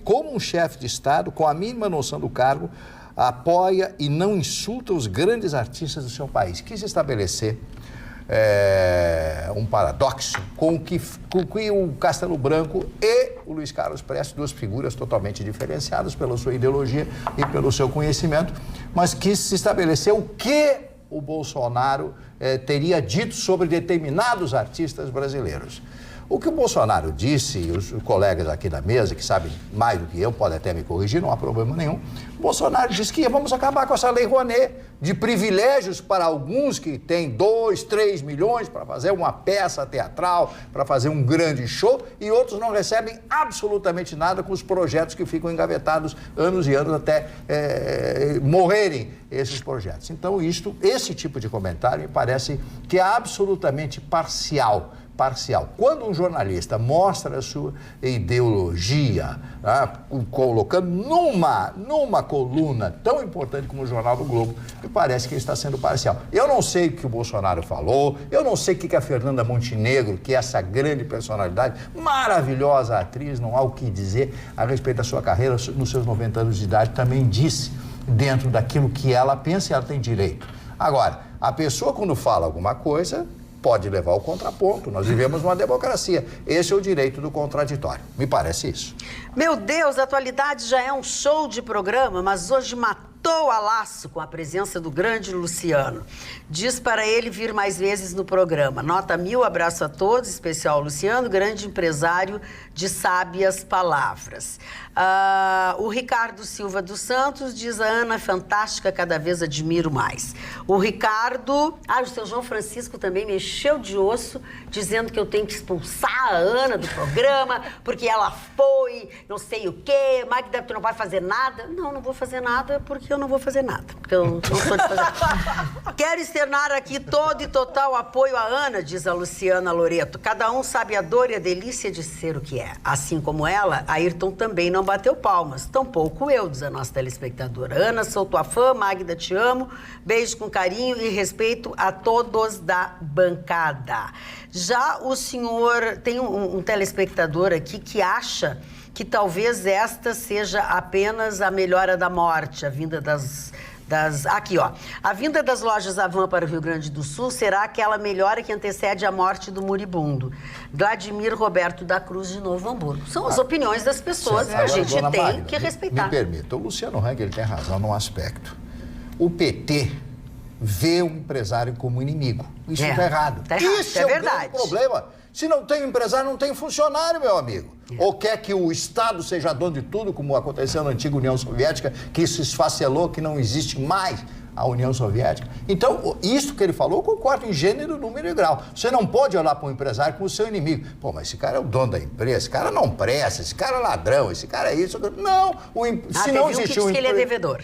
como um chefe de Estado, com a mínima noção do cargo, apoia e não insulta os grandes artistas do seu país. Quis estabelecer um paradoxo com que o Castelo Branco e o Luiz Carlos Prestes, duas figuras totalmente diferenciadas pela sua ideologia e pelo seu conhecimento, mas quis se estabelecer o que o Bolsonaro teria dito sobre determinados artistas brasileiros. O que o Bolsonaro disse, e os colegas aqui da mesa, que sabem mais do que eu, podem até me corrigir, não há problema nenhum. O Bolsonaro disse que vamos acabar com essa lei Rouanet, de privilégios para alguns que têm 2, 3 milhões para fazer uma peça teatral, para fazer um grande show, e outros não recebem absolutamente nada com os projetos que ficam engavetados anos e anos até morrerem esses projetos. Então, esse tipo de comentário me parece que é absolutamente parcial. Quando um jornalista mostra a sua ideologia, colocando numa coluna tão importante como o Jornal do Globo, me parece que ele está sendo parcial. Eu não sei o que o Bolsonaro falou, eu não sei o que a Fernanda Montenegro, que é essa grande personalidade, maravilhosa atriz, não há o que dizer a respeito da sua carreira, nos seus 90 anos de idade, também disse dentro daquilo que ela pensa e ela tem direito. Agora, a pessoa quando fala alguma coisa pode levar ao contraponto. Nós vivemos uma democracia. Esse é o direito do contraditório. Me parece isso. Meu Deus, a atualidade já é um show de programa, mas hoje matou a laço com a presença do grande Luciano. Diz para ele vir mais vezes no programa. Nota 1000, abraço a todos, especial ao Luciano, grande empresário de sábias palavras. O Ricardo Silva dos Santos diz: a Ana fantástica, cada vez admiro mais. O Ricardo... o seu João Francisco também me encheu de osso, dizendo que eu tenho que expulsar a Ana do programa, porque ela foi, não sei o quê, Magda, tu não vai fazer nada. Não vou fazer nada, porque eu não vou fazer nada. Porque eu não sou de fazer nada. Quero externar aqui todo e total apoio à Ana, diz a Luciana Loreto. Cada um sabe a dor e a delícia de ser o que é. Assim como ela, Ayrton também não bateu palmas. Tampouco eu, diz a nossa telespectadora. Ana, sou tua fã, Magda, te amo. Beijo com carinho e respeito a todos da bancada. Já o senhor tem um telespectador aqui que acha que talvez esta seja apenas a melhora da morte, a vinda aqui, ó. A vinda das lojas Avan para o Rio Grande do Sul será aquela melhora que antecede a morte do moribundo. Vladimir Roberto da Cruz, de Novo Hamburgo. São as opiniões das pessoas que a gente tem que respeitar. Me permita, o Luciano Hang, ele tem razão num aspecto. O PT vê o empresário como inimigo. Isso está errado. Isso é verdade. O grande problema. Se não tem empresário, não tem funcionário, meu amigo. Ou quer que o Estado seja dono de tudo, como aconteceu na antiga União Soviética, que se esfacelou, que não existe mais a União Soviética. Então, isso que ele falou, eu concordo em gênero, número e grau. Você não pode olhar para um empresário como seu inimigo. Pô, mas esse cara é o dono da empresa, esse cara não presta, esse cara é ladrão, esse cara é isso. Não, se não existiu que ele é devedor.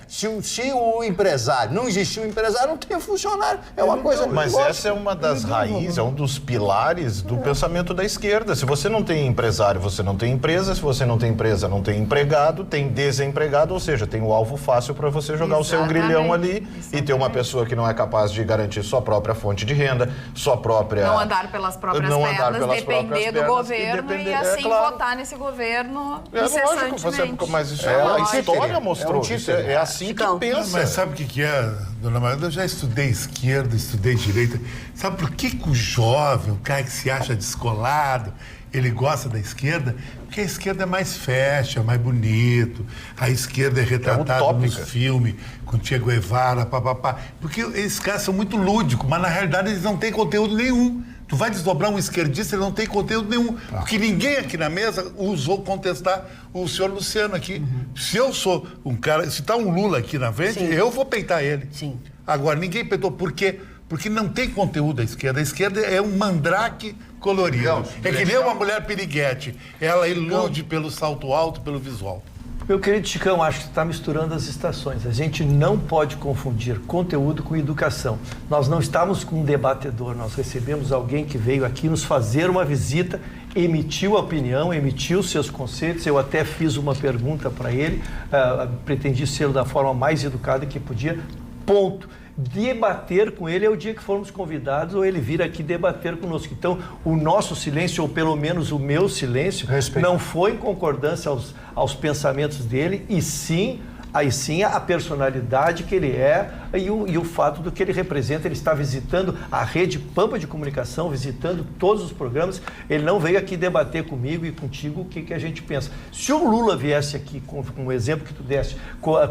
Se o empresário, não existiu o empresário, não tem funcionário. É uma coisa... Mas essa é uma das raízes, é um dos pilares do pensamento da esquerda. Se você não tem empresário, você não tem empresa. Se você não tem empresa, não tem empregado, tem desempregado, ou seja, tem o alvo fácil para você jogar o seu grilhão ali e ter uma pessoa que não é capaz de garantir sua própria fonte de renda, sua própria... Não andar pelas próprias pernas, depender do governo e assim votar nesse governo incessantemente. Mas isso a história mostrou, isso é assim que pensa. Mas sabe o que é, dona Maria? Eu já estudei esquerda, estudei direita. Sabe por que o jovem, o cara que se acha descolado, ele gosta da esquerda? Porque a esquerda é mais fashion, mais bonito. A esquerda é retratada nos filmes, com Che Guevara, papapá. Porque esses caras são muito lúdicos, mas na realidade eles não têm conteúdo nenhum. Tu vai desdobrar um esquerdista, ele não tem conteúdo nenhum. Porque ninguém aqui na mesa ousou contestar o senhor Luciano aqui. Se eu sou um cara, se tá um Lula aqui na frente, eu vou peitar ele. Sim. Agora, ninguém peitou. Por quê? Porque não tem conteúdo a esquerda. A esquerda é um mandrake colorido. É que nem uma mulher piriguete. Ela ilude pelo salto alto, pelo visual. Meu querido Chicão, acho que você está misturando as estações. A gente não pode confundir conteúdo com educação. Nós não estamos com um debatedor, nós recebemos alguém que veio aqui nos fazer uma visita, emitiu a opinião, emitiu seus conceitos. Eu até fiz uma pergunta para ele, pretendi ser da forma mais educada que podia, ponto. Debater com ele é o dia que formos convidados ou ele vir aqui debater conosco. Então, o nosso silêncio, ou pelo menos o meu silêncio, não foi em concordância aos pensamentos dele, e sim Aí sim a personalidade que ele é e o fato do que ele representa. Ele está visitando a rede Pampa de Comunicação, visitando todos os programas. Ele não veio aqui debater comigo e contigo o que a gente pensa. Se o Lula viesse aqui, com o exemplo que tu deste,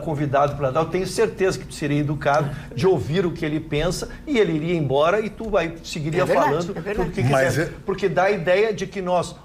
convidado para dar, eu tenho certeza que tu seria educado de ouvir o que ele pensa e ele iria embora e tu seguiria falando tudo o que quiser. Porque dá a ideia de que nós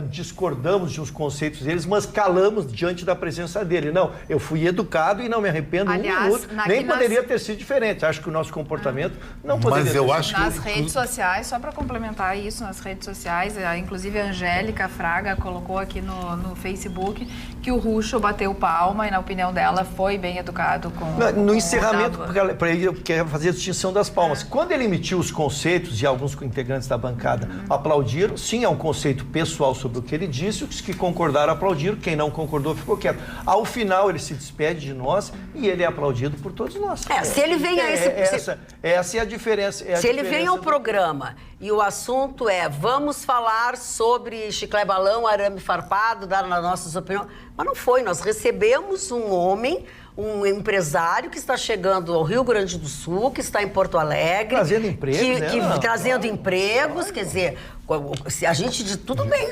discordamos de uns conceitos deles, mas calamos diante da presença dele. Não, eu fui educado e não me arrependo um minuto. Nem poderia ter sido diferente. Acho que o nosso comportamento não poderia ter sido. Nas redes sociais, só para complementar isso, nas redes sociais, inclusive a Angélica Fraga colocou aqui no Facebook que o Ruxo bateu palma e, na opinião dela, foi bem educado com no encerramento, para ele quer fazer a distinção das palmas. Quando ele emitiu os conceitos e alguns integrantes da bancada aplaudiram, sim, é um conceito pessoal sobre o que ele disse, os que concordaram aplaudiram, quem não concordou ficou quieto. Ao final ele se despede de nós e ele é aplaudido por todos nós. Se ele vem a esse... Essa é a diferença. Se ele vem ao programa e o assunto é vamos falar sobre chiclete balão, arame farpado, dar nas nossas opiniões, mas não foi, nós recebemos um homem, um empresário que está chegando ao Rio Grande do Sul, que está em Porto Alegre. Trazendo empregos, trazendo empregos, quer dizer, se a gente tudo bem,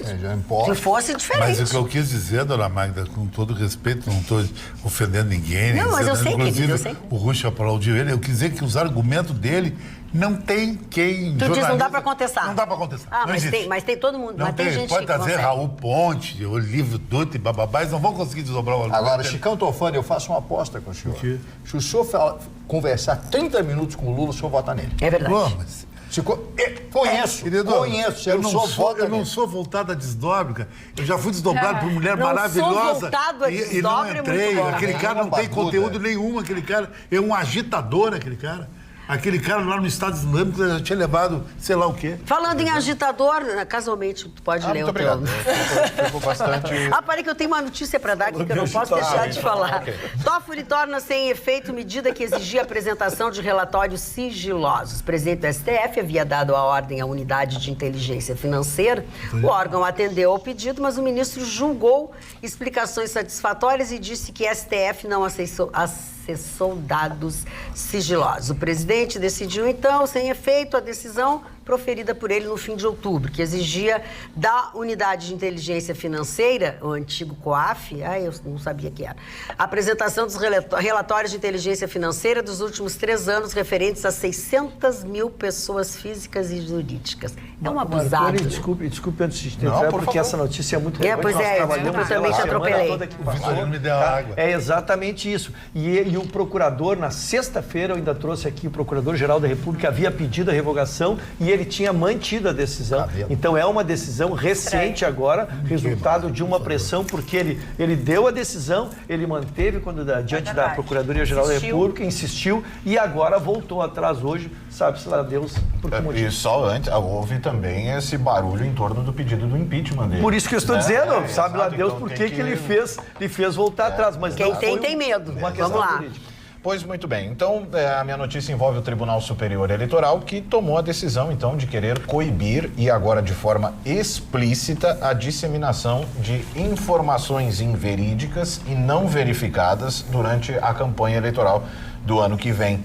se fosse diferente. Mas o que eu quis dizer, dona Magda, com todo respeito, não estou ofendendo ninguém. Não, mas eu sei, inclusive, eu sei. O Ruxo aplaudiu ele, eu quis dizer que os argumentos dele não tem quem... Tu diz, não dá para contestar. Não dá para contestar. Mas tem todo mundo, não tem gente pode que trazer consegue. Raul Ponte, Olívio Dutra e bababás, não vão conseguir desdobrar o argumento. Agora, Chicão Tofani, eu faço uma aposta com o senhor. Se o senhor conversar 30 minutos com o Lula, o senhor vota nele. É verdade. Conheço, eu não sou voltado a desdobra. Eu já fui desdobrado por mulher maravilhosa. Sou voltado a desdobra, e não entrei. Muito bom. Aquele cara não tem conteúdo nenhum. Aquele cara é um agitador, aquele cara. Aquele cara lá no Estado Islâmico já tinha levado sei lá o quê. Falando em agitador, casualmente, tu pode ler o teu. Ficou bastante... Peraí que eu tenho uma notícia para dar aqui que eu não posso deixar de falar. Okay. Toffoli torna sem efeito medida que exigia a apresentação de relatórios sigilosos. O presidente do STF havia dado a ordem à unidade de inteligência financeira. O órgão atendeu ao pedido, mas o ministro julgou explicações satisfatórias e disse que STF não acessou dados sigilosos. O presidente decidiu, então, sem efeito, a decisão proferida por ele no fim de outubro, que exigia da Unidade de Inteligência Financeira, o antigo COAF, eu não sabia que era, a apresentação dos relatórios de inteligência financeira dos últimos 3 anos referentes a 600 mil pessoas físicas e jurídicas. É um abusado. Desculpe antes de entrar, porque favor. Essa notícia é muito relevante. Pois eu também te atropelei. Me deu água. É exatamente isso. E o procurador, na sexta-feira, eu ainda trouxe aqui, o Procurador-Geral da República havia pedido a revogação e ele tinha mantido a decisão. Então é uma decisão recente agora, resultado de uma pressão, porque ele deu a decisão, ele manteve diante da Procuradoria-Geral da República, insistiu e agora voltou atrás hoje, sabe-se lá Deus por que motivo. E só antes, houve também esse barulho em torno do pedido do impeachment dele. Por isso que eu estou dizendo, sabe lá Deus por que ele fez voltar atrás. Mas quem tem medo. Vamos lá. Política. Pois muito bem, então a minha notícia envolve o Tribunal Superior Eleitoral, que tomou a decisão então de querer coibir e agora de forma explícita a disseminação de informações inverídicas e não verificadas durante a campanha eleitoral do ano que vem.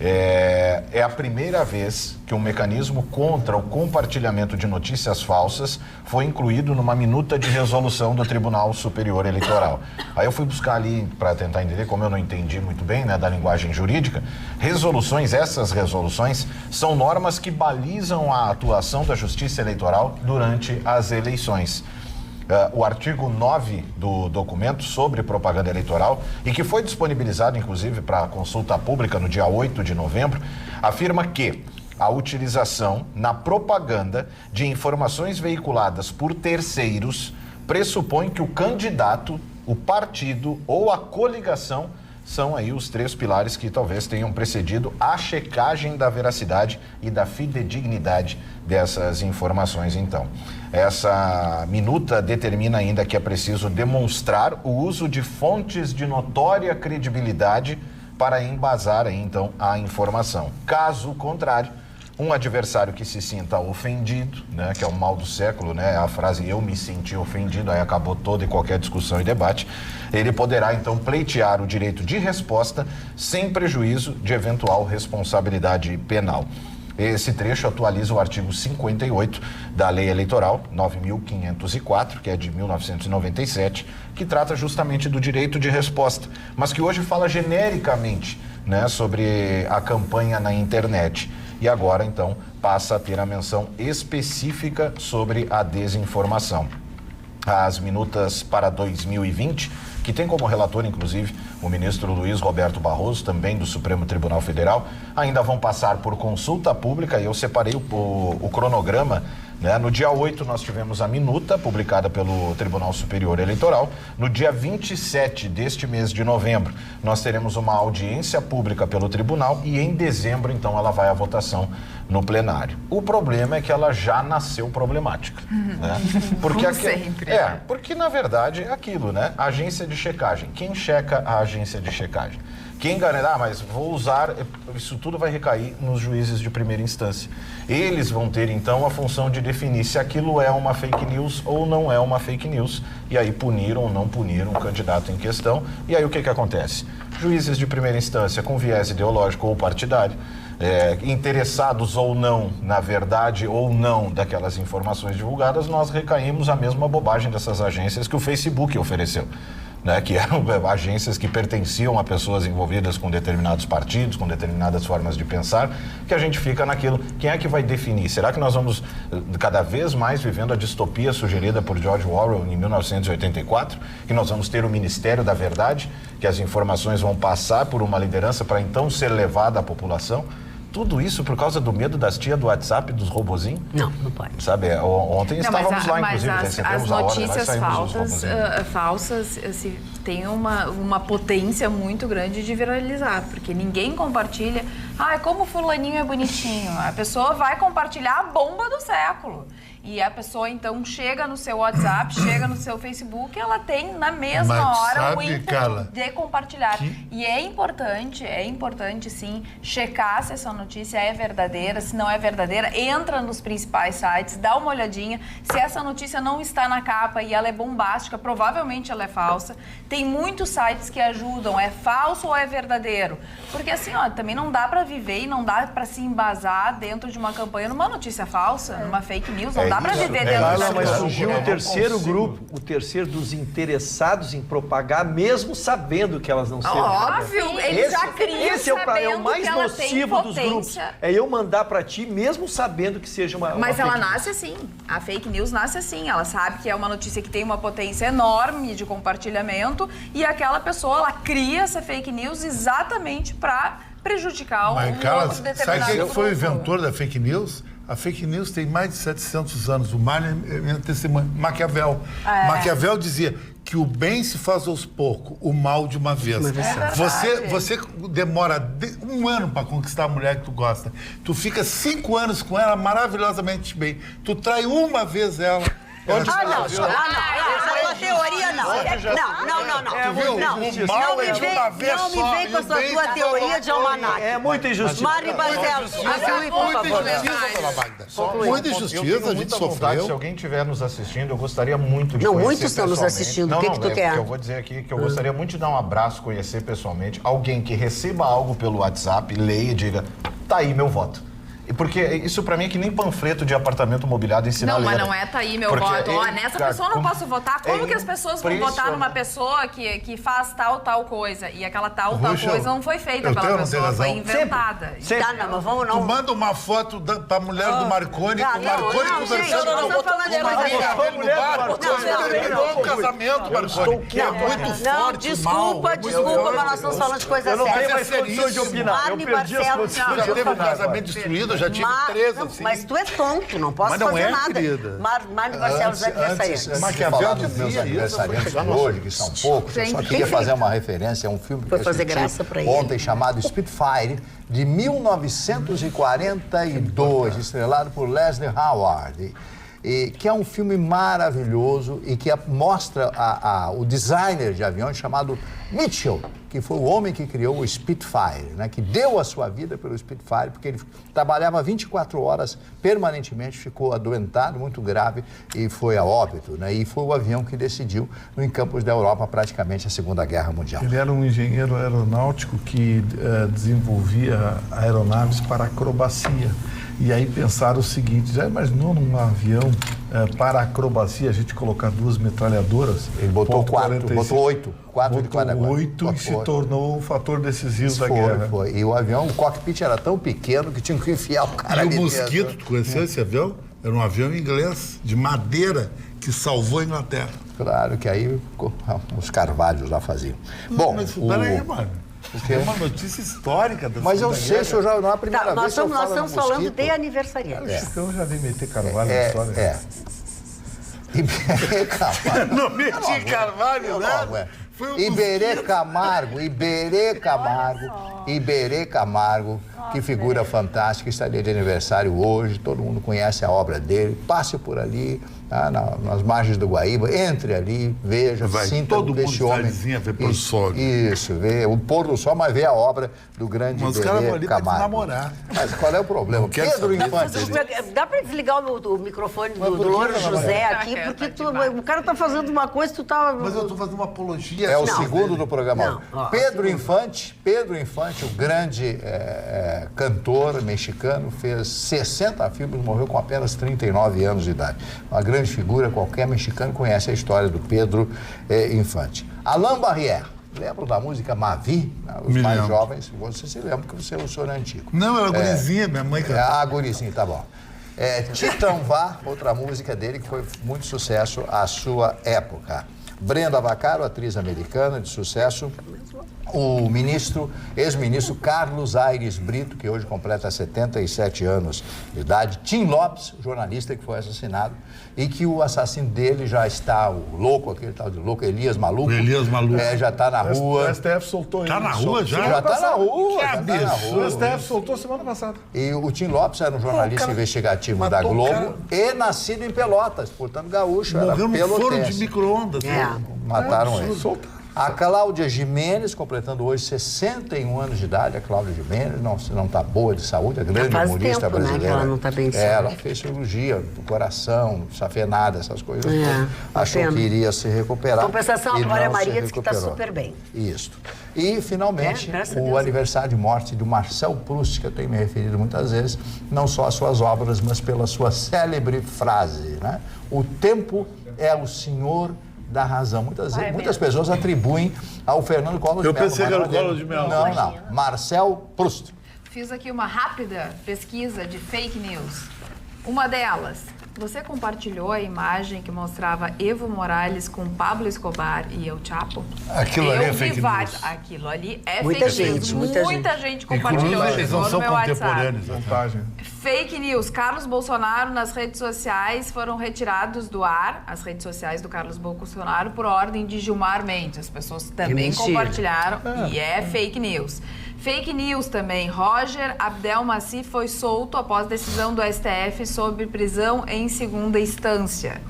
É a primeira vez que um mecanismo contra o compartilhamento de notícias falsas foi incluído numa minuta de resolução do Tribunal Superior Eleitoral. Aí eu fui buscar ali para tentar entender, como eu não entendi muito bem, da linguagem jurídica. Essas resoluções são normas que balizam a atuação da Justiça Eleitoral durante as eleições. O artigo 9 do documento sobre propaganda eleitoral, e que foi disponibilizado, inclusive, para consulta pública no dia 8 de novembro, afirma que a utilização na propaganda de informações veiculadas por terceiros pressupõe que o candidato, o partido ou a coligação são aí os 3 pilares que talvez tenham precedido a checagem da veracidade e da fidedignidade dessas informações, então. Essa minuta determina ainda que é preciso demonstrar o uso de fontes de notória credibilidade para embasar, então, a informação. Caso contrário, Um adversário que se sinta ofendido, né, que é o mal do século, né, a frase "eu me senti ofendido", aí acabou toda e qualquer discussão e debate. Ele poderá, então, pleitear o direito de resposta sem prejuízo de eventual responsabilidade penal. Esse trecho atualiza o artigo 58 da Lei Eleitoral 9.504, que é de 1997, que trata justamente do direito de resposta, mas que hoje fala genericamente, né, sobre a campanha na internet. E agora, então, passa a ter a menção específica sobre a desinformação. As minutas para 2020, que tem como relator, inclusive, o ministro Luiz Roberto Barroso, também do Supremo Tribunal Federal, ainda vão passar por consulta pública, e eu separei o cronograma, né? No dia 8 nós tivemos a minuta publicada pelo Tribunal Superior Eleitoral. No dia 27 deste mês de novembro, nós teremos uma audiência pública pelo tribunal e em dezembro, então, ela vai à votação no plenário. O problema é que ela já nasceu problemática. Né? Porque sempre. Porque, na verdade, é aquilo, né? Agência de checagem. Quem checa a agência de checagem? Quem garante, mas vou usar, isso tudo vai recair nos juízes de primeira instância. Eles vão ter, então, a função de definir se aquilo é uma fake news ou não é uma fake news. E aí punir ou não punir um candidato em questão. E aí o que acontece? Juízes de primeira instância com viés ideológico ou partidário, interessados ou não na verdade ou não daquelas informações divulgadas, nós recaímos a mesma bobagem dessas agências que o Facebook ofereceu. Né, que eram agências que pertenciam a pessoas envolvidas com determinados partidos, com determinadas formas de pensar, que a gente fica naquilo, quem é que vai definir? Será que nós vamos cada vez mais vivendo a distopia sugerida por George Orwell em 1984, que nós vamos ter o Ministério da Verdade, que as informações vão passar por uma liderança para então ser levada à população? Tudo isso por causa do medo das tias do WhatsApp, dos robozinhos? Não pode. Sabe, ontem estávamos lá, inclusive, as notícias falsas têm uma potência muito grande de viralizar, porque ninguém compartilha, como fulaninho é bonitinho. A pessoa vai compartilhar a bomba do século. E a pessoa, então, chega no seu WhatsApp, chega no seu Facebook, ela tem, na mesma hora, o ímpeto de compartilhar. E é importante, sim, checar se essa notícia é verdadeira, se não é verdadeira, entra nos principais sites, dá uma olhadinha. Se essa notícia não está na capa e ela é bombástica, provavelmente ela é falsa. Tem muitos sites que ajudam, é falso ou é verdadeiro? Porque, assim, também não dá para viver e não dá para se embasar dentro de uma campanha numa notícia falsa, numa fake news, não dá para viver dentro disso. Mas surgiu o terceiro grupo, o terceiro dos interessados em propagar, mesmo sabendo que elas não são. Óbvio, eles já criam é o mais nocivo dos grupos. É eu mandar para ti, mesmo sabendo que seja uma Mas ela nasce assim. A fake news nasce assim. Ela sabe que é uma notícia que tem uma potência enorme de compartilhamento e aquela pessoa, ela cria essa fake news exatamente para prejudicar um outro determinado sabe quem foi o grupo. inventor da fake news? A fake news tem mais de 700 anos. O Maquiavel. Maquiavel dizia que o bem se faz aos poucos, o mal de uma vez. Você demora um ano para conquistar a mulher que tu gosta. Tu fica 5 anos com ela maravilhosamente bem. Tu trai uma vez ela. Essa teoria não. Não me vem com a sua teoria de almanac. É muita injustiça. Mari Barcelos, muita injustiça, a gente sofreu. Se alguém estiver nos assistindo, eu gostaria muito de conhecer. Não, muitos estão nos assistindo. O que tu quer? Eu vou dizer aqui que eu gostaria muito de dar um abraço, conhecer pessoalmente alguém que receba algo pelo WhatsApp, leia e diga, tá aí meu voto. Porque isso pra mim é que nem panfleto de apartamento mobiliado em sinaleira. Não, mas não é tá aí meu voto. Nessa pessoa eu não posso votar. Como que as pessoas vão votar numa pessoa que faz tal coisa? E aquela tal coisa não foi feita pela pessoa, foi inventada. Tu manda uma foto pra mulher do Marconi, o Marconi conversando com terminou o casamento, Marconi. É muito forte, desculpa, mas nós estamos falando de coisa séria. Eu não tenho mais condições de opinar. Eu perdi as condições. Já teve um casamento destruído, já tive 3 assim. Mas tu é tonto, não posso fazer nada. Querida. Mário Barcelos é aniversariante. Maquiavel dos meus aniversariantes de hoje, que são poucos, eu só queria fazer uma referência a um filme que eu assisti ontem chamado Spitfire, de 1942, estrelado por Leslie Howard. que é um filme maravilhoso e que mostra o designer de aviões chamado Mitchell, que foi o homem que criou o Spitfire, né? Que deu a sua vida pelo Spitfire, porque ele trabalhava 24 horas permanentemente, ficou adoentado, muito grave, e foi a óbito, né? E foi o avião que decidiu, em campos da Europa, praticamente a Segunda Guerra Mundial. Ele era um engenheiro aeronáutico que desenvolvia aeronaves para acrobacia. E aí pensaram o seguinte, já imaginou num avião para acrobacia a gente colocar 2 metralhadoras? Ele botou 4, botou 8. 4 de cada lado. 8 e se tornou um fator decisivo da guerra. Foi. E o avião, o cockpit era tão pequeno que tinha que enfiar o cara ali dentro. E o Mosquito, tu conheceu esse avião? Era um avião inglês, de madeira, que salvou a Inglaterra. Claro que aí os Carvalhos lá faziam. Bom, mas peraí, mano. É uma notícia histórica da Mas eu sei, o senhor já não é a primeira vez que eu falo Nós estamos falando de aniversariante. Eu já vim meter Carvalho na história. Iberê Camargo. Não meti Carvalho, né? Iberê Camargo, que figura fantástica, estaria de aniversário hoje, todo mundo conhece a obra dele, passe por ali, nas margens do Guaíba, entre ali, veja, sinta este homem. Ver pôr do sol. Isso, vê o pôr do sol, mas vê a obra do grande Iberê Camargo. Namorar. Mas qual é o problema? Pedro Infante. Dá para desligar o microfone do Louro José aqui, porque o cara tá fazendo uma coisa e tu tá... Mas eu tô fazendo uma apologia. É o segundo do programa. Pedro Infante, o grande cantor mexicano, fez 60 filmes, morreu com apenas 39 anos de idade. Uma grande figura, qualquer mexicano conhece a história do Pedro Infante. Alain Barrière, lembram da música Mavi? Os mais jovens, você se lembra que você é um senhor antigo. Não, era a gurizinha, minha mãe cantava. A gurizinha, tá bom. Titã Vá, outra música dele que foi muito sucesso à sua época. Brenda Vaccaro, atriz americana de sucesso. O ex-ministro Carlos Aires Brito, que hoje completa 77 anos de idade. Tim Lopes, jornalista que foi assassinado e que o assassino dele já está, o louco, aquele tal de louco, Elias Maluco. Já está na rua. O STF soltou ele. Está na rua já? Já está na rua. Que absurdo. O STF soltou semana passada. E o Tim Lopes era um jornalista investigativo da Globo e nascido em Pelotas, portanto gaúcho. Morreu no forno de micro-ondas. Mataram ele. A Cláudia Gimenez, completando hoje 61 anos de idade. A Cláudia Gimenez não está boa de saúde, a grande humorista brasileira. Né, que ela não está bem de saúde. Ela fez cirurgia do coração, safenada, essas coisas. Achou que iria se recuperar. Compensação, a Glória Maria diz que está super bem. Isso. E, finalmente, o aniversário de morte do Marcel Proust, que eu tenho me referido muitas vezes, não só às suas obras, mas pela sua célebre frase, né? O tempo é o senhor da razão. Muitas pessoas atribuem ao Fernando Collor de Mello. Eu pensei que era o Collor de Mello. Não. Marcel Proust. Fiz aqui uma rápida pesquisa de fake news. Uma delas, você compartilhou a imagem que mostrava Evo Morales com Pablo Escobar e El Chapo? Aquilo ali é fake news. Aquilo ali é fake news. Muita gente compartilhou. Eles não são contemporâneos. Fake news. Carlos Bolsonaro nas redes sociais foram retirados do ar, as redes sociais do Carlos Bolsonaro, por ordem de Gilmar Mendes. As pessoas também compartilharam e é fake news. Fake news também. Roger Abdelmaci foi solto após decisão do STF sobre prisão em segunda instância.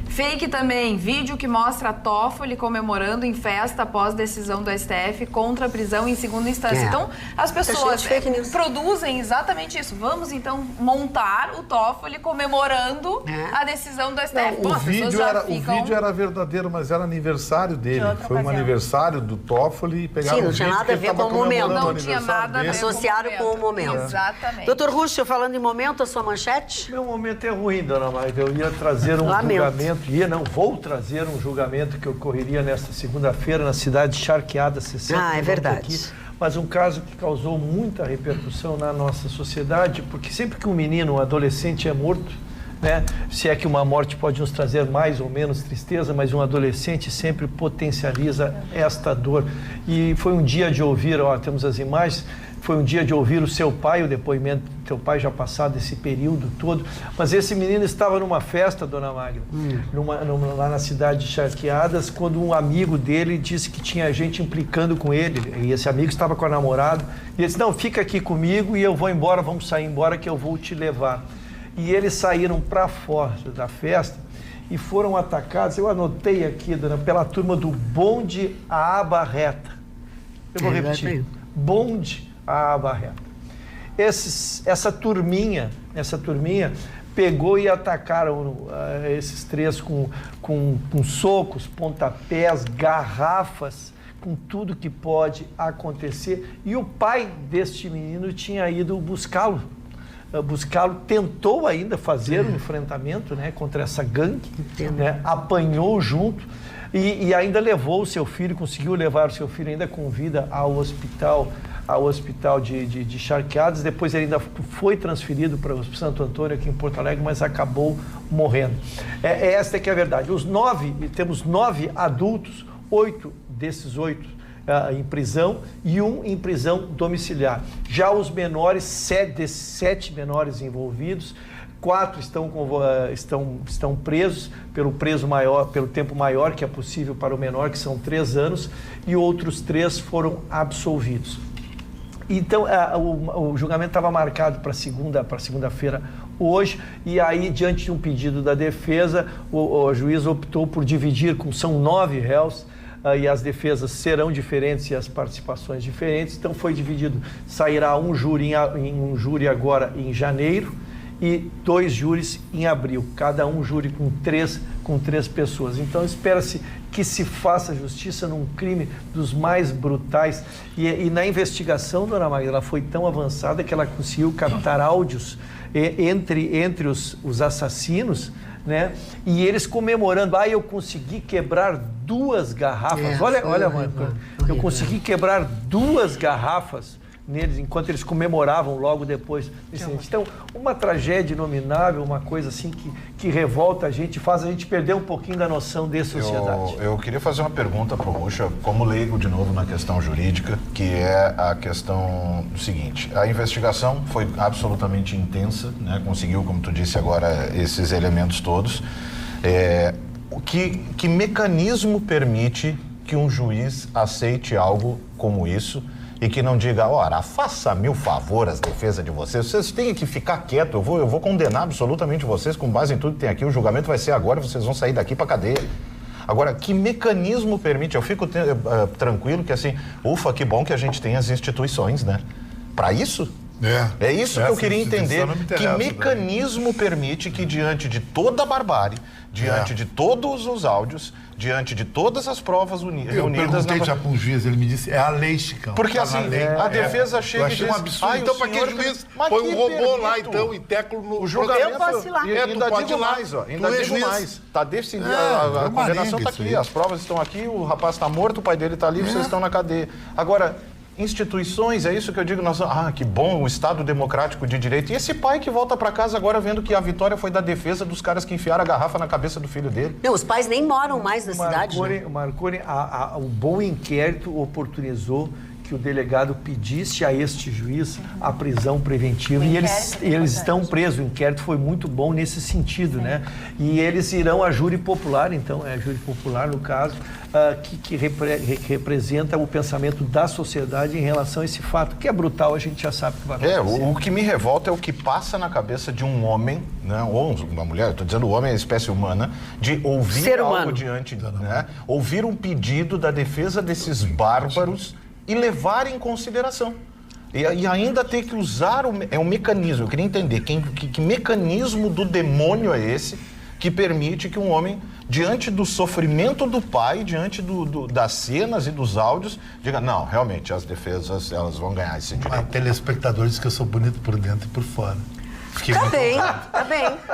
Fake também, vídeo que mostra Toffoli comemorando em festa após decisão do STF contra a prisão em segunda instância. Então, as pessoas produzem exatamente isso. Vamos, então, montar o Toffoli comemorando a decisão do STF. Não, o vídeo era verdadeiro, mas era aniversário dele. Foi um aniversário do Toffoli e pegaram não tinha nada a ver com o momento. Não tinha nada a ver associado com o momento. Exatamente. Doutor Ruschel, falando em momento, a sua manchete? Meu momento é ruim, dona Maida. Eu ia trazer um julgamento. Vou trazer um julgamento que ocorreria nesta segunda-feira na cidade de Charqueadas, 60 é verdade. Aqui, mas um caso que causou muita repercussão na nossa sociedade, porque sempre que um menino, um adolescente é morto, né, se é que uma morte pode nos trazer mais ou menos tristeza, mas um adolescente sempre potencializa esta dor. E foi um dia de ouvir, temos as imagens, foi um dia de ouvir o seu pai, o depoimento do teu pai já passado esse período todo. Mas esse menino estava numa festa, dona Magda, lá na cidade de Charqueadas, quando um amigo dele disse que tinha gente implicando com ele. E esse amigo estava com a namorada. E ele disse, não, fica aqui comigo e eu vou embora, vamos sair embora que eu vou te levar. e eles saíram para fora da festa e foram atacados, eu anotei aqui, dona, pela turma do Bonde à Aba Reta. Eu vou repetir. Bonde à Aba Reta. Essa turminha pegou e atacaram esses três com socos, pontapés, garrafas, com tudo que pode acontecer. E o pai deste menino tinha ido buscá-lo, tentou ainda fazer um enfrentamento, né, contra essa gangue, né, apanhou junto e ainda levou o seu filho, conseguiu levar o seu filho ainda com vida ao hospital de Charqueadas. Depois ele ainda foi transferido para o Hospital Santo Antônio aqui em Porto Alegre, mas acabou morrendo. Esta é que é a verdade. Temos 9 adultos, 8 desses 8 em prisão e 1 em prisão domiciliar. Já os menores, 7 menores envolvidos, 4 estão presos pelo tempo maior que é possível para o menor, que são 3 anos, e outros 3 foram absolvidos. Então, o julgamento estava marcado para segunda-feira hoje, e aí, diante de um pedido da defesa, o juiz optou por dividir, são 9 réus, e as defesas serão diferentes e as participações diferentes, então foi dividido, sairá um júri agora em janeiro e 2 júris em abril, cada um júri com três pessoas. Então espera-se que se faça justiça num crime dos mais brutais, e na investigação, dona Magda, ela foi tão avançada que ela conseguiu captar áudios entre os assassinos, né? E eles comemorando, eu consegui quebrar 2 garrafas, olha, mãe, eu consegui quebrar 2 garrafas neles, enquanto eles comemoravam logo depois. Então, uma tragédia inominável, uma coisa assim que revolta a gente, faz a gente perder um pouquinho da noção de sociedade. Eu queria fazer uma pergunta para o Rucha, como leigo de novo na questão jurídica, que é a questão do seguinte: a investigação foi absolutamente intensa, né? Conseguiu, como tu disse agora, esses elementos todos. Que mecanismo permite que um juiz aceite algo como isso e que não diga, ora, faça-me o favor, as defesas de vocês têm que ficar quieto, eu vou condenar absolutamente vocês com base em tudo que tem aqui, o julgamento vai ser agora, vocês vão sair daqui para cadeia. Agora, que mecanismo permite? Eu fico tranquilo que assim, ufa, que bom que a gente tem as instituições, né? Para isso? É isso que eu queria entender. Que mecanismo permite que, diante de toda a barbárie, diante de todos os áudios, diante de todas as provas reunidas... Eu perguntei já para um juiz, ele me disse, é a lei, Chicão. Porque assim, a defesa chega e diz... um absurdo. Então, para que juiz põe um robô lá, então, e teclo no... O julgamento... Eu posso ir lá. Ainda digo mais, ó. Ainda digo mais. Está decidido, a condenação está aqui, as provas estão aqui, o rapaz está morto, o pai dele está ali, vocês estão na cadeia. Agora... instituições, é isso que eu digo, que bom, o Estado democrático de direito. E esse pai que volta para casa agora vendo que a vitória foi da defesa dos caras que enfiaram a garrafa na cabeça do filho dele. Não, os pais nem moram mais na cidade. Marconi, o bom inquérito oportunizou que o delegado pedisse a este juiz a prisão preventiva, e eles estão presos. O inquérito foi muito bom nesse sentido, né? E eles irão a júri popular, então, é a júri popular no caso, que representa o pensamento da sociedade em relação a esse fato, que é brutal, a gente já sabe que vai acontecer. O que me revolta é o que passa na cabeça de um homem, né, ou uma mulher, eu estou dizendo o homem é a espécie humana, de ouvir algo diante, né, ouvir um pedido da defesa desses bárbaros e levar em consideração. E ainda ter que usar um mecanismo. Eu queria entender que mecanismo do demônio é esse que permite que um homem, diante do sofrimento do pai, diante das cenas e dos áudios, diga, não, realmente, as defesas, elas vão ganhar esse direito. Mas telespectador diz que eu sou bonito por dentro e por fora.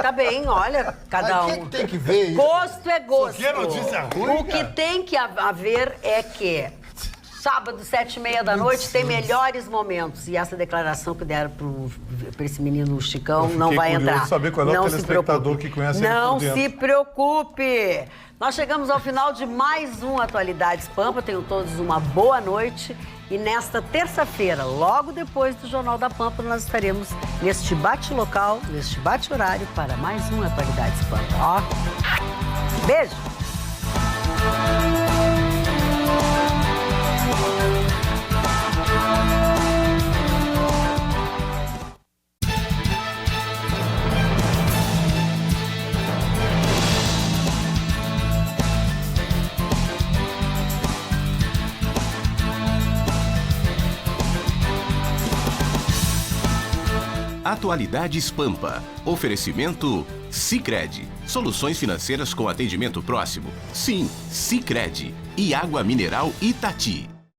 Tá bem, olha, cada um. Tem que ver isso. Gosto é gosto. Que notícia ruim, o que tem que haver é que sábado, 7h30 da noite, tem melhores momentos. E essa declaração que deram para esse menino Chicão não vai entrar. Saber qual é o telespectador que conhece ele por dentro. Não se preocupe. Nós chegamos ao final de mais um Atualidades Pampa. Tenham todos uma boa noite. E nesta terça-feira, logo depois do Jornal da Pampa, nós estaremos neste bate-local, neste bate-horário, para mais um Atualidades Pampa. Beijo! Atualidades Pampa. Oferecimento Sicredi. Soluções financeiras com atendimento próximo. Sim, Sicredi. E água mineral Itati.